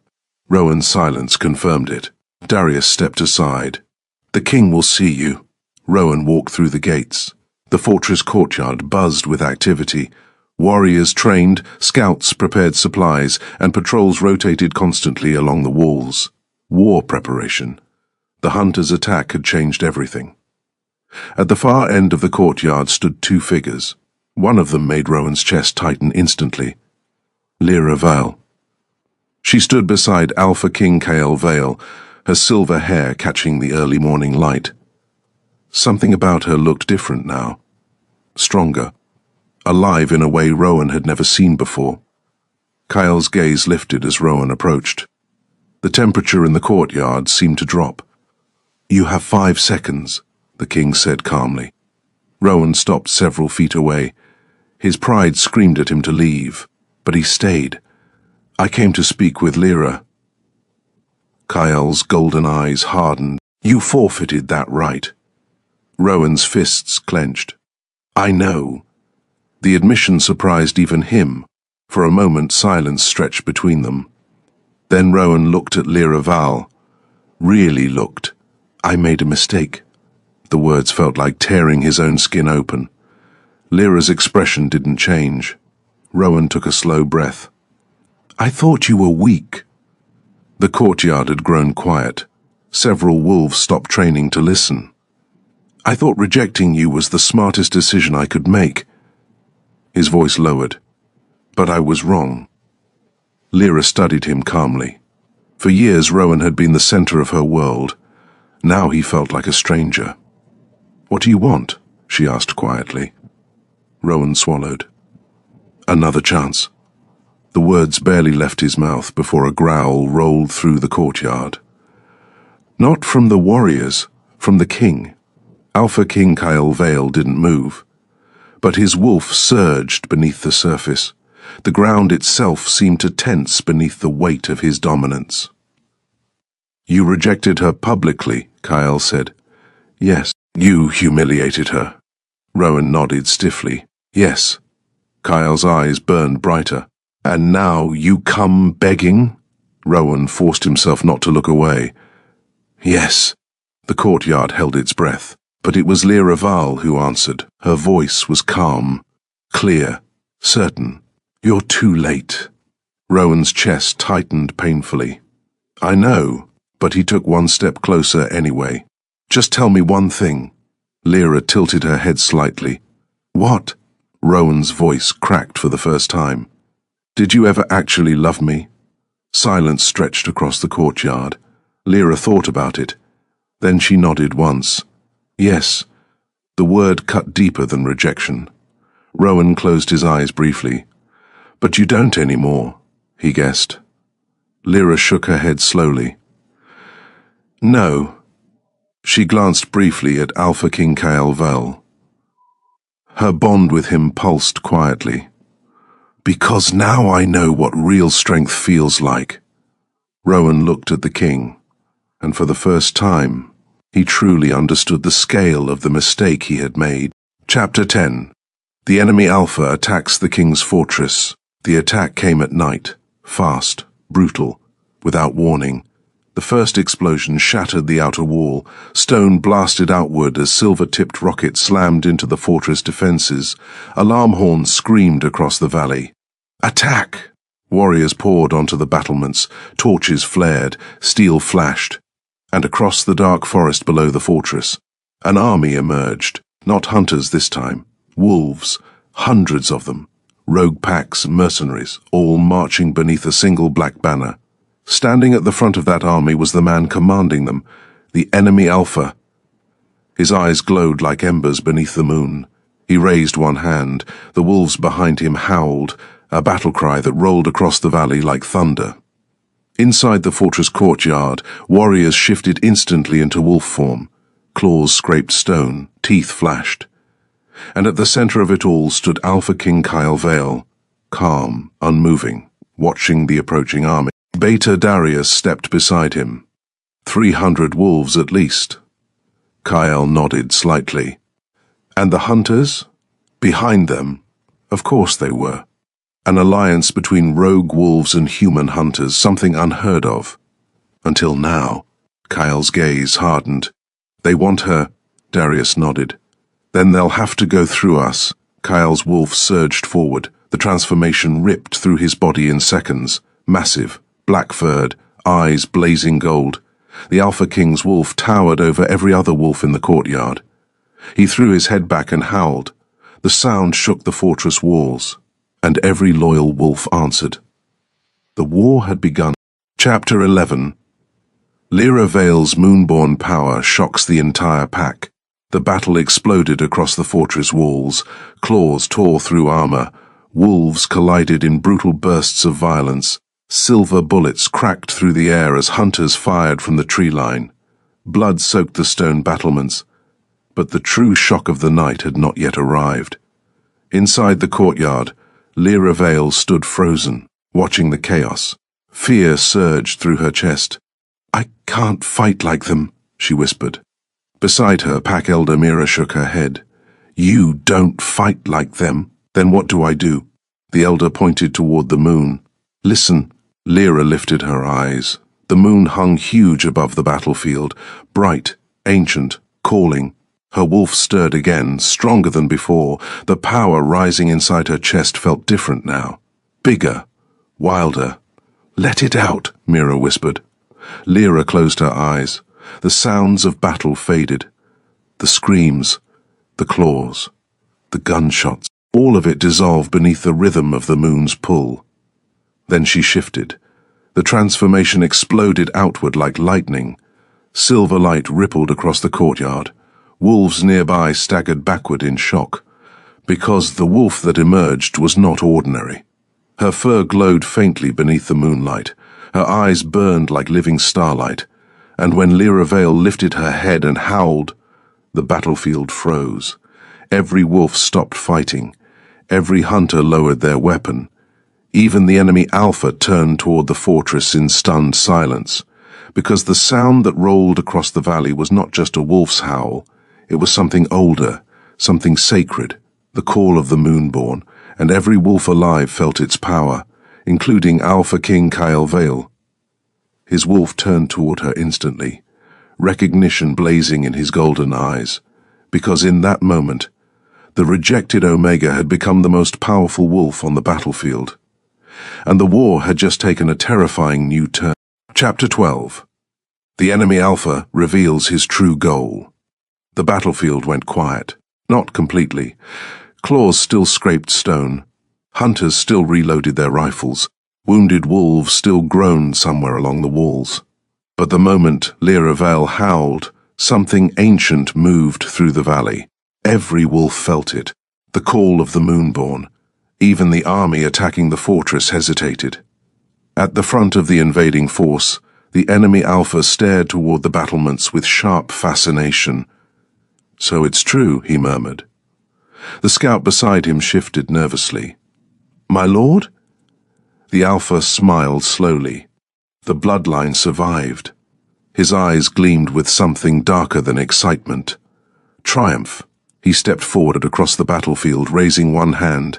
Rowan's silence confirmed it. Darius stepped aside. "The king will see you." Rowan walked through the gates. The fortress courtyard buzzed with activity. Warriors trained, scouts prepared supplies, and patrols rotated constantly along the walls. War preparation. The hunters' attack had changed everything. At the far end of the courtyard stood two figures. One of them made Rowan's chest tighten instantly. Lyra Vale. She stood beside Alpha King Kyle Vale, her silver hair catching the early morning light. Something about her looked different now. Stronger. Alive in a way Rowan had never seen before. Kyle's gaze lifted as Rowan approached. The temperature in the courtyard seemed to drop. "You have 5 seconds, the king said calmly. Rowan stopped several feet away. His pride screamed at him to leave, but he stayed. "I came to speak with Lyra." Kyle's golden eyes hardened. "You forfeited that right." Rowan's fists clenched. "I know." The admission surprised even him. For a moment silence stretched between them. Then Rowan looked at Lyra Vale. Really looked. "I made a mistake." The words felt like tearing his own skin open. Lyra's expression didn't change. Rowan took a slow breath. "I thought you were weak." The courtyard had grown quiet. Several wolves stopped training to listen. "I thought rejecting you was the smartest decision I could make." His voice lowered. "But I was wrong." Lyra studied him calmly. For years Rowan had been the center of her world. Now he felt like a stranger. "What do you want?" she asked quietly. Rowan swallowed. "Another chance." The words barely left his mouth before a growl rolled through the courtyard. Not from the warriors, from the king. Alpha King Kyle Vale didn't move. But his wolf surged beneath the surface. The ground itself seemed to tense beneath the weight of his dominance. "You rejected her publicly," Kyle said. "Yes." "You humiliated her." Rowan nodded stiffly. "Yes." Kyle's eyes burned brighter. "And now you come begging?" Rowan forced himself not to look away. "Yes." The courtyard held its breath, but it was Lyra Vale who answered. Her voice was calm, clear, certain. "You're too late." Rowan's chest tightened painfully. "I know," but he took one step closer anyway. "Just tell me one thing." Lyra tilted her head slightly. "What?" Rowan's voice cracked for the first time. "Did you ever actually love me?" Silence stretched across the courtyard. Lyra thought about it. Then she nodded once. "Yes." The word cut deeper than rejection. Rowan closed his eyes briefly. "But you don't anymore," he guessed. Lyra shook her head slowly. "No." She glanced briefly at Alpha King Kyle Vale. Her bond with him pulsed quietly. "Because now I know what real strength feels like." Rowan looked at the king, and for the first time, he truly understood the scale of the mistake he had made. Chapter 10. The enemy Alpha attacks the king's fortress. The attack came at night, fast, brutal, without warning. The first explosion shattered the outer wall. Stone blasted outward as silver-tipped rockets slammed into the fortress defenses. Alarm horns screamed across the valley. "Attack!" Warriors poured onto the battlements. Torches flared, steel flashed. And across the dark forest below the fortress, an army emerged. Not hunters this time. Wolves, hundreds of them. Rogue packs, mercenaries, all marching beneath a single black banner. Standing at the front of that army was the man commanding them, the enemy Alpha. His eyes glowed like embers beneath the moon. He raised one hand. The wolves behind him howled, a battle cry that rolled across the valley like thunder. Inside the fortress courtyard, warriors shifted instantly into wolf form. Claws scraped stone, teeth flashed. And at the center of it all stood Alpha King Kyle Vale, calm, unmoving, watching the approaching army. Beta Darius stepped beside him. 300 wolves at least. Kyle nodded slightly. And the hunters? Behind them? Of course they were. An alliance between rogue wolves and human hunters, something unheard of. Until now. Kyle's gaze hardened. "They want her," Darius nodded. "Then they'll have to go through us." Kyle's wolf surged forward. The transformation ripped through his body in seconds. Massive, black-furred, eyes blazing gold. The Alpha King's wolf towered over every other wolf in the courtyard. He threw his head back and howled. The sound shook the fortress walls, and every loyal wolf answered. The war had begun. Chapter 11. Lyra Vale's moonborn power shocks the entire pack. The battle exploded across the fortress walls. Claws tore through armor. Wolves collided in brutal bursts of violence. Silver bullets cracked through the air as hunters fired from the tree line. Blood soaked the stone battlements. But the true shock of the night had not yet arrived. Inside the courtyard, Lyra Vale stood frozen, watching the chaos. Fear surged through her chest. "I can't fight like them," she whispered. Beside her, Pack Elder Mira shook her head. "You don't fight like them. Then what do I do?" The elder pointed toward the moon. "Listen." Lyra lifted her eyes. The moon hung huge above the battlefield, bright, ancient, calling. Her wolf stirred again, stronger than before. The power rising inside her chest felt different now. Bigger, wilder. "Let it out," Mira whispered. Lyra closed her eyes. The sounds of battle faded. The screams, the claws, the gunshots. All of it dissolved beneath the rhythm of the moon's pull. Then she shifted. The transformation exploded outward like lightning. Silver light rippled across the courtyard. Wolves nearby staggered backward in shock, because the wolf that emerged was not ordinary. Her fur glowed faintly beneath the moonlight. Her eyes burned like living starlight, and when Lyra Vale lifted her head and howled, the battlefield froze. Every wolf stopped fighting. Every hunter lowered their weapon. Even the enemy Alpha turned toward the fortress in stunned silence, because the sound that rolled across the valley was not just a wolf's howl. It was something older, something sacred, the call of the Moonborn, and every wolf alive felt its power, including Alpha King Kyle Vale. His wolf turned toward her instantly, recognition blazing in his golden eyes, because in that moment, the rejected Omega had become the most powerful wolf on the battlefield. And the war had just taken a terrifying new turn. Chapter 12. The enemy Alpha reveals his true goal. The battlefield went quiet. Not completely. Claws still scraped stone. Hunters still reloaded their rifles. Wounded wolves still groaned somewhere along the walls. But the moment Lyra Vale howled, something ancient moved through the valley. Every wolf felt it, the call of the Moonborn. Even the army attacking the fortress hesitated. At the front of the invading force, the enemy Alpha stared toward the battlements with sharp fascination. "So it's true," he murmured. The scout beside him shifted nervously. "My lord?" The Alpha smiled slowly. The bloodline survived. His eyes gleamed with something darker than excitement. Triumph. He stepped forward across the battlefield, raising one hand.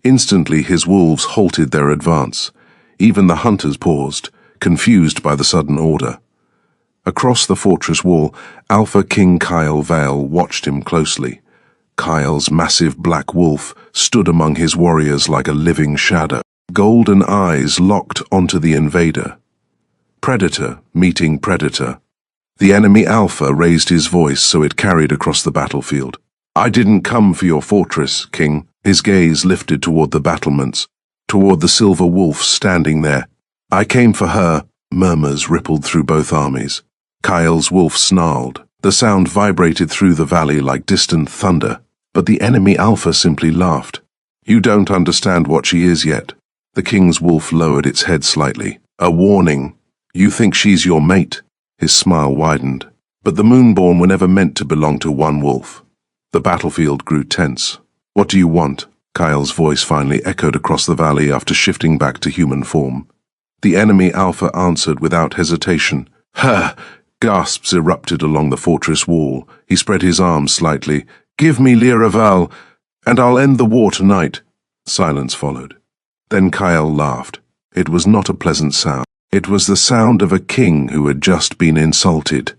Instantly his wolves halted their advance. Even the hunters paused, confused by the sudden order. Across the fortress wall, Alpha King Kyle Vale watched him closely. Kyle's massive black wolf stood among his warriors like a living shadow. Golden eyes locked onto the invader. Predator meeting predator. The enemy Alpha raised his voice so it carried across the battlefield. "I didn't come for your fortress, King." His gaze lifted toward the battlements, toward the silver wolf standing there. "I came for her." Murmurs rippled through both armies. Kyle's wolf snarled. The sound vibrated through the valley like distant thunder, but the enemy Alpha simply laughed. "You don't understand what she is yet." The king's wolf lowered its head slightly. "A warning. You think she's your mate." His smile widened. But the Moonborn were never meant to belong to one wolf. The battlefield grew tense. "What do you want?" Kyle's voice finally echoed across the valley after shifting back to human form. The enemy Alpha answered without hesitation. "Ha!" Gasps erupted along the fortress wall. He spread his arms slightly. "Give me Lyra Vale, and I'll end the war tonight." Silence followed. Then Kyle laughed. It was not a pleasant sound. It was the sound of a king who had just been insulted.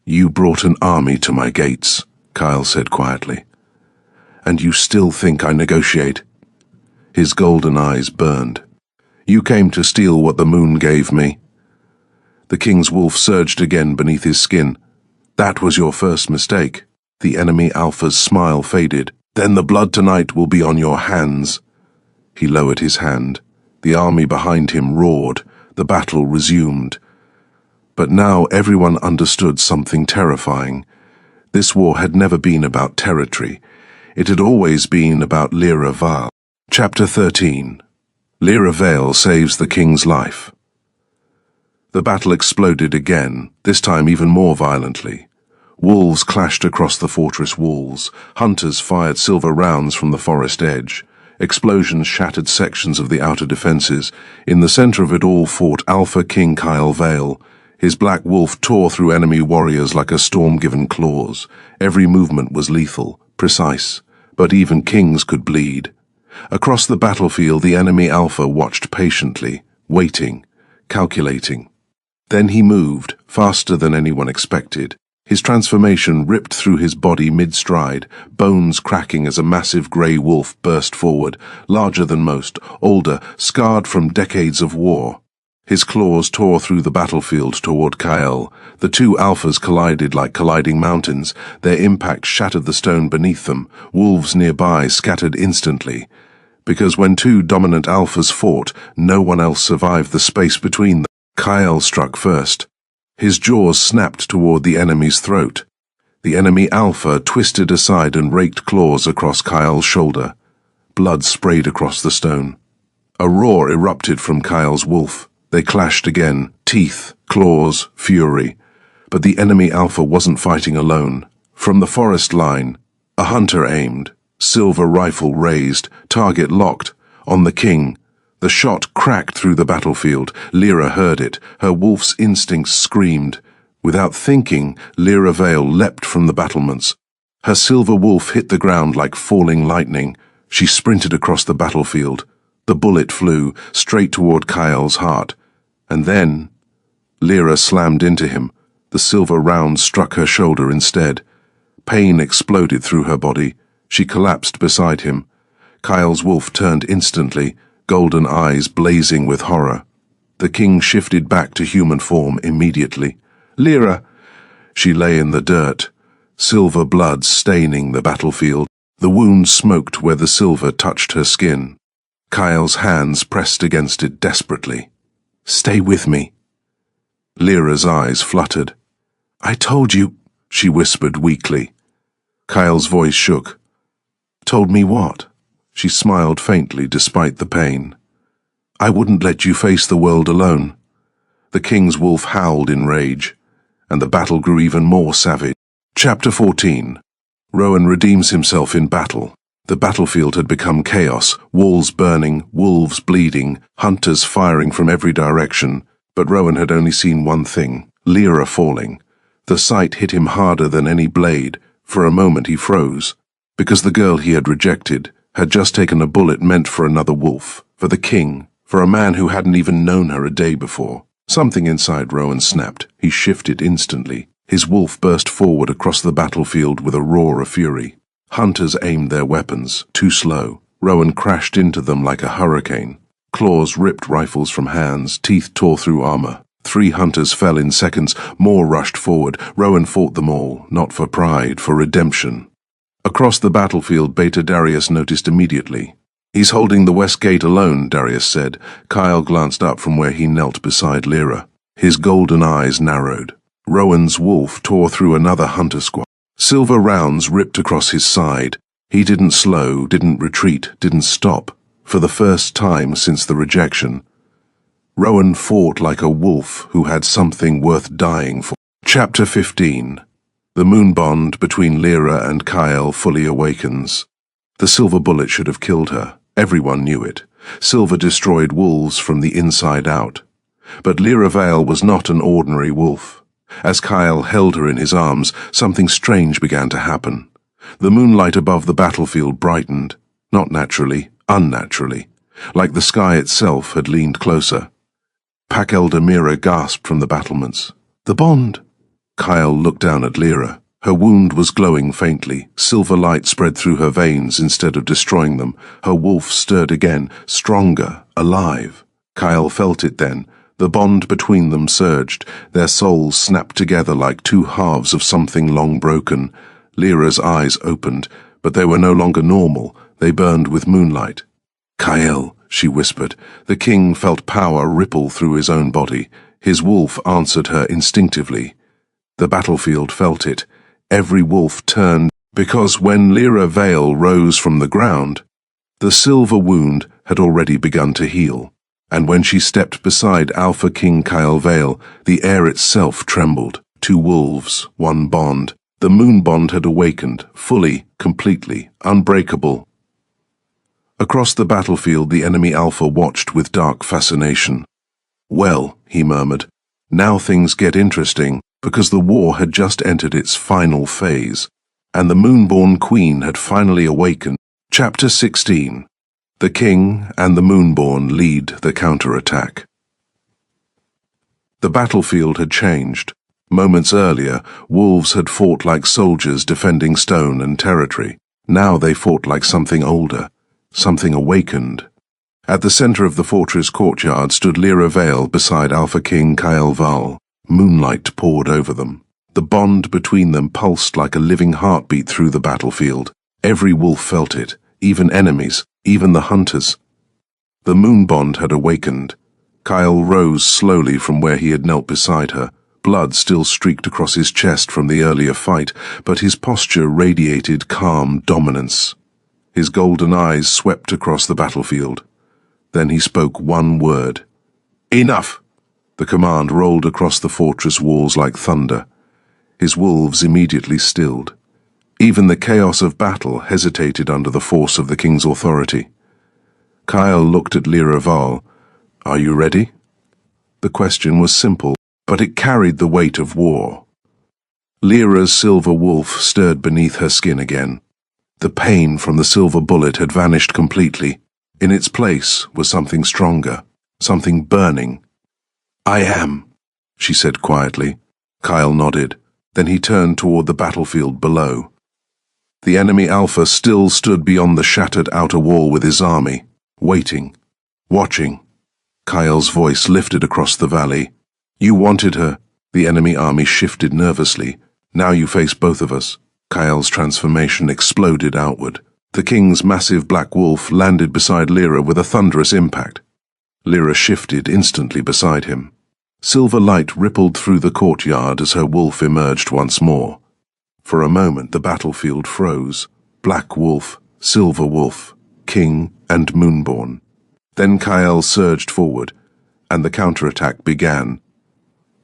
"You brought an army to my gates," Kyle said quietly. "And you still think I negotiate?" His golden eyes burned. "You came to steal what the moon gave me." The king's wolf surged again beneath his skin. "That was your first mistake." The enemy Alpha's smile faded. "Then the blood tonight will be on your hands." He lowered his hand. The army behind him roared. The battle resumed. But now everyone understood something terrifying. This war had never been about territory. It had always been about Lyra Vale. Chapter 13. Lyra Vale saves the king's life. The battle exploded again, this time even more violently. Wolves clashed across the fortress walls. Hunters fired silver rounds from the forest edge. Explosions shattered sections of the outer defenses. In the center of it all fought Alpha King Kyle Vale. His black wolf tore through enemy warriors like a storm given claws. Every movement was lethal, precise, but even kings could bleed. Across the battlefield, the enemy Alpha watched patiently, waiting, calculating. Then he moved, faster than anyone expected. His transformation ripped through his body mid-stride, bones cracking as a massive grey wolf burst forward, larger than most, older, scarred from decades of war. His claws tore through the battlefield toward Kyle. The two Alphas collided like colliding mountains. Their impact shattered the stone beneath them. Wolves nearby scattered instantly. Because when two dominant Alphas fought, no one else survived the space between them. Kyle struck first. His jaws snapped toward the enemy's throat. The enemy Alpha twisted aside and raked claws across Kyle's shoulder. Blood sprayed across the stone. A roar erupted from Kyle's wolf. They clashed again, teeth, claws, fury. But the enemy Alpha wasn't fighting alone. From the forest line, a hunter aimed, silver rifle raised, target locked. on the king. The shot cracked through the battlefield. Lyra heard it. Her wolf's instincts screamed. Without thinking, Lyra Vale leapt from the battlements. Her silver wolf hit the ground like falling lightning. She sprinted across the battlefield. The bullet flew straight toward Kyle's heart. And then Lyra slammed into him. The silver round struck her shoulder instead. Pain exploded through her body. She collapsed beside him. Kyle's wolf turned instantly, golden eyes blazing with horror. The king shifted back to human form immediately. Lyra! She lay in the dirt, silver blood staining the battlefield. The wound smoked where the silver touched her skin. Kyle's hands pressed against it desperately. Stay with me. Lyra's eyes fluttered. I told you, she whispered weakly. Kyle's voice shook. Told me what? She smiled faintly despite the pain. I wouldn't let you face the world alone. The king's wolf howled in rage, and the battle grew even more savage. Chapter 14. Rowan redeems himself in battle. The battlefield had become chaos, walls burning, wolves bleeding, hunters firing from every direction, but Rowan had only seen one thing, Lyra falling. The sight hit him harder than any blade. For a moment he froze, because the girl he had rejected had just taken a bullet meant for another wolf, for the king, for a man who hadn't even known her a day before. Something inside Rowan snapped. He shifted instantly. His wolf burst forward across the battlefield with a roar of fury. Hunters aimed their weapons, too slow. Rowan crashed into them like a hurricane. Claws ripped rifles from hands, teeth tore through armor. 3 hunters fell in seconds, more rushed forward. Rowan fought them all, not for pride, for redemption. Across the battlefield, Beta Darius noticed immediately. He's holding the west gate alone, Darius said. Kyle glanced up from where he knelt beside Lyra. His golden eyes narrowed. Rowan's wolf tore through another hunter squad. Silver rounds ripped across his side. He didn't slow, didn't retreat, didn't stop. For the first time since the rejection, Rowan fought like a wolf who had something worth dying for. Chapter 15. The moon bond between Lyra and Kyle fully awakens. The silver bullet should have killed her. Everyone knew it. Silver destroyed wolves from the inside out. But Lyra Vale was not an ordinary wolf. As Kyle held her in his arms, something strange began to happen. The moonlight above the battlefield brightened, not naturally, unnaturally, like the sky itself had leaned closer. Pack Elder Mira gasped from the battlements. The bond! Kyle looked down at Lyra. Her wound was glowing faintly. Silver light spread through her veins instead of destroying them. Her wolf stirred again, stronger, alive. Kyle felt it then. The bond between them surged. Their souls snapped together like 2 halves of something long broken. Lyra's eyes opened, but they were no longer normal. They burned with moonlight. Kyle, she whispered. The king felt power ripple through his own body. His wolf answered her instinctively. The battlefield felt it. Every wolf turned, because when Lyra Vale rose from the ground, the silver wound had already begun to heal. And when she stepped beside Alpha King Kyle Vale, the air itself trembled. 2 wolves, 1 bond. The moon bond had awakened, fully, completely, unbreakable. Across the battlefield, the enemy Alpha watched with dark fascination. Well, he murmured, now things get interesting, because the war had just entered its final phase, and the Moonborn Queen had finally awakened. Chapter 16. The King and the Moonborn lead the counterattack. The battlefield had changed. Moments earlier, wolves had fought like soldiers defending stone and territory. Now they fought like something older, something awakened. At the center of the fortress courtyard stood Lyra Vale beside Alpha King Kyle Vale. Moonlight poured over them. The bond between them pulsed like a living heartbeat through the battlefield. Every wolf felt it, even enemies, even the hunters. The moon bond had awakened. Kyle rose slowly from where he had knelt beside her. Blood still streaked across his chest from the earlier fight, but his posture radiated calm dominance. His golden eyes swept across the battlefield. Then he spoke one word. Enough! The command rolled across the fortress walls like thunder. His wolves immediately stilled. Even the chaos of battle hesitated under the force of the king's authority. Kyle looked at Lyra Val. Are you ready? The question was simple, but it carried the weight of war. Lyra's silver wolf stirred beneath her skin again. The pain from the silver bullet had vanished completely. In its place was something stronger, something burning. I am, she said quietly. Kyle nodded. Then he turned toward the battlefield below. The enemy Alpha still stood beyond the shattered outer wall with his army, waiting, watching. Kyle's voice lifted across the valley. You wanted her. The enemy army shifted nervously. Now you face both of us. Kyle's transformation exploded outward. The king's massive black wolf landed beside Lyra with a thunderous impact. Lyra shifted instantly beside him. Silver light rippled through the courtyard as her wolf emerged once more. For a moment the battlefield froze. Black wolf, silver wolf, king and moonborn. Then Kyle surged forward, and the counterattack began.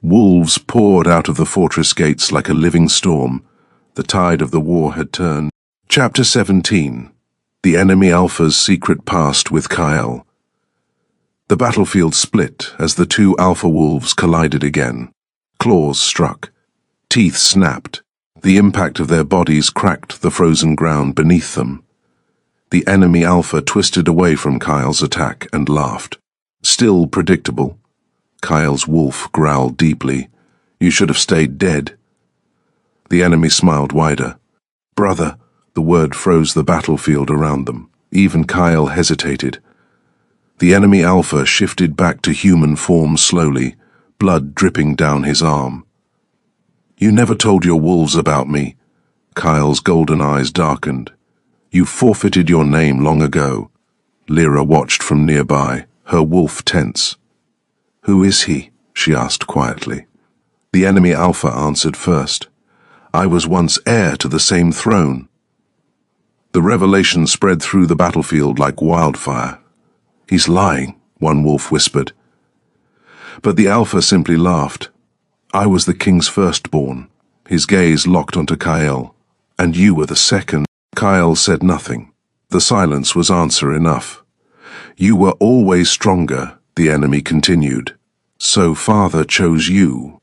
Wolves poured out of the fortress gates like a living storm. The tide of the war had turned. Chapter 17. The enemy Alpha's secret past with Kyle. The battlefield split as the two Alpha wolves collided again. Claws struck. Teeth snapped. The impact of their bodies cracked the frozen ground beneath them. The enemy Alpha twisted away from Kyle's attack and laughed. Still predictable. Kyle's wolf growled deeply. You should have stayed dead. The enemy smiled wider. Brother, the word froze the battlefield around them. Even Kyle hesitated. The enemy Alpha shifted back to human form slowly, blood dripping down his arm. You never told your wolves about me. Kyle's golden eyes darkened. You forfeited your name long ago. Lyra watched from nearby, her wolf tense. Who is he? She asked quietly. The enemy Alpha answered first. I was once heir to the same throne. The revelation spread through the battlefield like wildfire. He's lying, one wolf whispered. But the Alpha simply laughed. I was the king's firstborn. His gaze locked onto Kyle. And you were the second. Kyle said nothing. The silence was answer enough. You were always stronger, the enemy continued. So father chose you.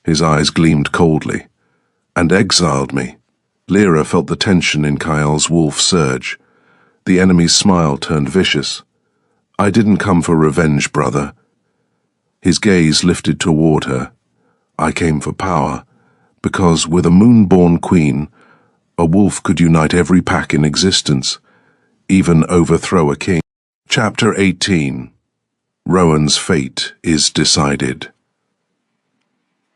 His eyes gleamed coldly. And exiled me. Lyra felt the tension in Kyle's wolf surge. The enemy's smile turned vicious. I didn't come for revenge, brother. His gaze lifted toward her. I came for power, because with a moonborn queen, a wolf could unite every pack in existence, even overthrow a king. Chapter 18. Rowan's fate is decided.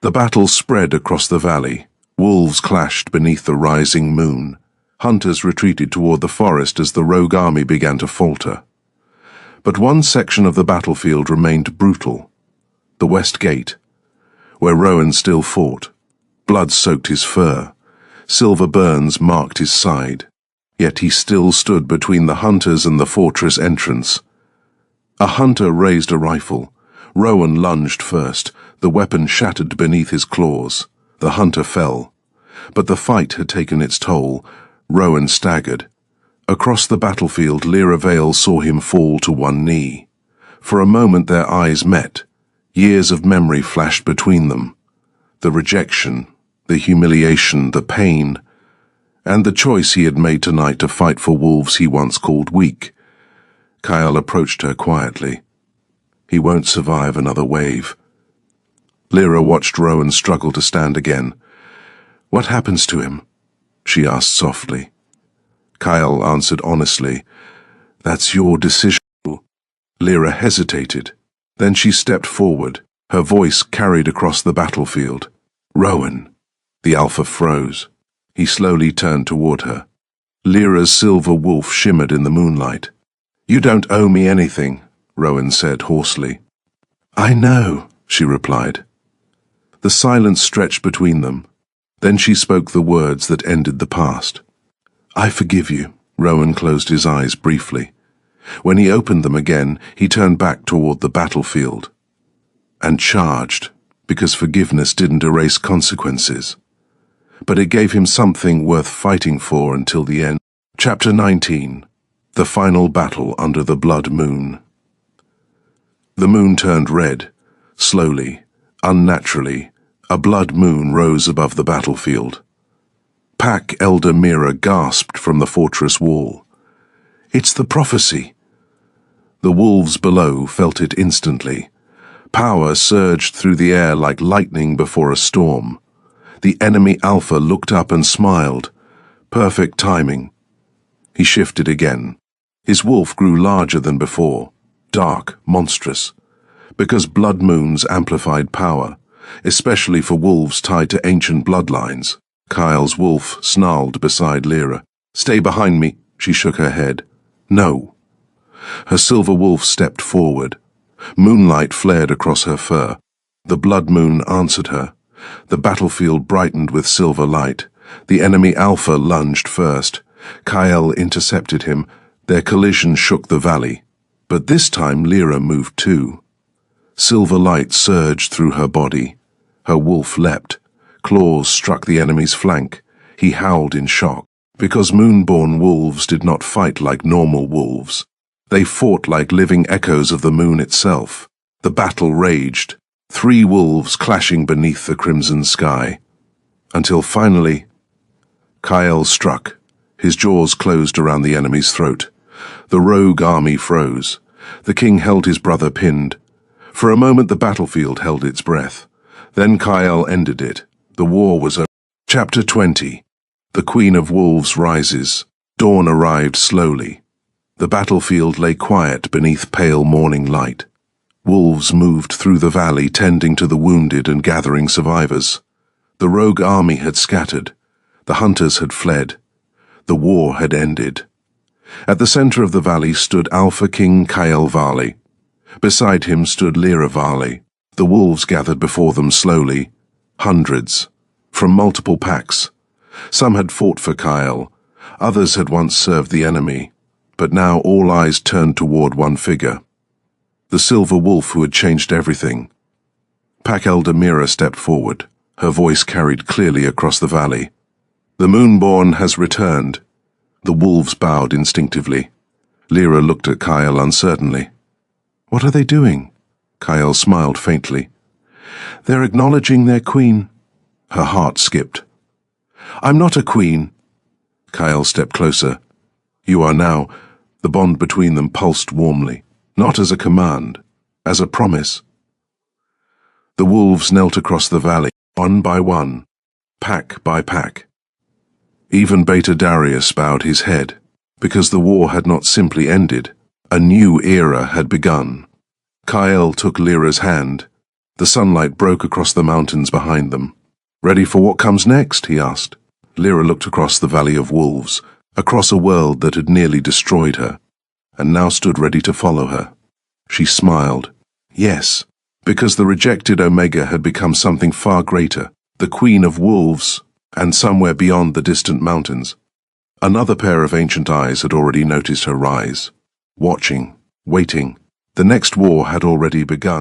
The battle spread across the valley. Wolves clashed beneath the rising moon. Hunters retreated toward the forest as the rogue army began to falter. But one section of the battlefield remained brutal. The West Gate, where Rowan still fought. Blood soaked his fur. Silver burns marked his side. Yet he still stood between the hunters and the fortress entrance. A hunter raised a rifle. Rowan lunged first. The weapon shattered beneath his claws. The hunter fell. But the fight had taken its toll. Rowan staggered. Across the battlefield, Lyra Val saw him fall to one knee. For a moment their eyes met. Years of memory flashed between them. The rejection, the humiliation, the pain, and the choice he had made tonight to fight for wolves he once called weak. Kyle approached her quietly. He won't survive another wave. Lyra watched Rowan struggle to stand again. What happens to him? She asked softly. Kyle answered honestly. That's your decision. Lyra hesitated. Then she stepped forward. Her voice carried across the battlefield. Rowan. The Alpha froze. He slowly turned toward her. Lyra's silver wolf shimmered in the moonlight. You don't owe me anything, Rowan said hoarsely. I know, she replied. The silence stretched between them. Then she spoke the words that ended the past. I forgive you. Rowan closed his eyes briefly. When he opened them again, he turned back toward the battlefield. And charged, because forgiveness didn't erase consequences. But it gave him something worth fighting for until the end. Chapter 19. The final battle under the blood moon. The moon turned red. Slowly, unnaturally, a blood moon rose above the battlefield. Pack Elder Mira gasped from the fortress wall. "It's the prophecy." The wolves below felt it instantly. Power surged through the air like lightning before a storm. The enemy Alpha looked up and smiled. Perfect timing. He shifted again. His wolf grew larger than before, dark, monstrous, because blood moons amplified power, especially for wolves tied to ancient bloodlines. Kyle's wolf snarled beside Lyra. "Stay behind me," she shook her head. "No." Her silver wolf stepped forward. Moonlight flared across her fur. The blood moon answered her. The battlefield brightened with silver light. The enemy Alpha lunged first. Kyle intercepted him. Their collision shook the valley. But this time Lyra moved too. Silver light surged through her body. Her wolf leapt. Claws struck the enemy's flank. He howled in shock. Because moonborn wolves did not fight like normal wolves. They fought like living echoes of the moon itself. The battle raged, 3 wolves clashing beneath the crimson sky. Until finally, Kyle struck. His jaws closed around the enemy's throat. The rogue army froze. The king held his brother pinned. For a moment the battlefield held its breath. Then Kyle ended it. The war was over. Chapter 20. The Queen of Wolves rises. Dawn arrived slowly. The battlefield lay quiet beneath pale morning light. Wolves moved through the valley, tending to the wounded and gathering survivors. The rogue army had scattered. The hunters had fled. The war had ended. At the center of the valley stood Alpha King Kyle Vali. Beside him stood Lyra Vali. The wolves gathered before them slowly. Hundreds. From multiple packs. Some had fought for Kyle. Others had once served the enemy. But now all eyes turned toward one figure. The silver wolf who had changed everything. Pack Elder Mira stepped forward. Her voice carried clearly across the valley. "The Moonborn has returned." The wolves bowed instinctively. Lyra looked at Kyle uncertainly. "What are they doing?" Kyle smiled faintly. "They're acknowledging their queen." Her heart skipped. "I'm not a queen." Kyle stepped closer. "You are now." The bond between them pulsed warmly, not as a command, as a promise. The wolves knelt across the valley, one by one, pack by pack. Even Beta Darius bowed his head, because the war had not simply ended. A new era had begun. Kyle took Lyra's hand. The sunlight broke across the mountains behind them. "Ready for what comes next?" he asked. Lyra looked across the Valley of Wolves, across a world that had nearly destroyed her, and now stood ready to follow her. She smiled. Yes, because the rejected Omega had become something far greater, the Queen of Wolves, and somewhere beyond the distant mountains. Another pair of ancient eyes had already noticed her rise, watching, waiting. The next war had already begun.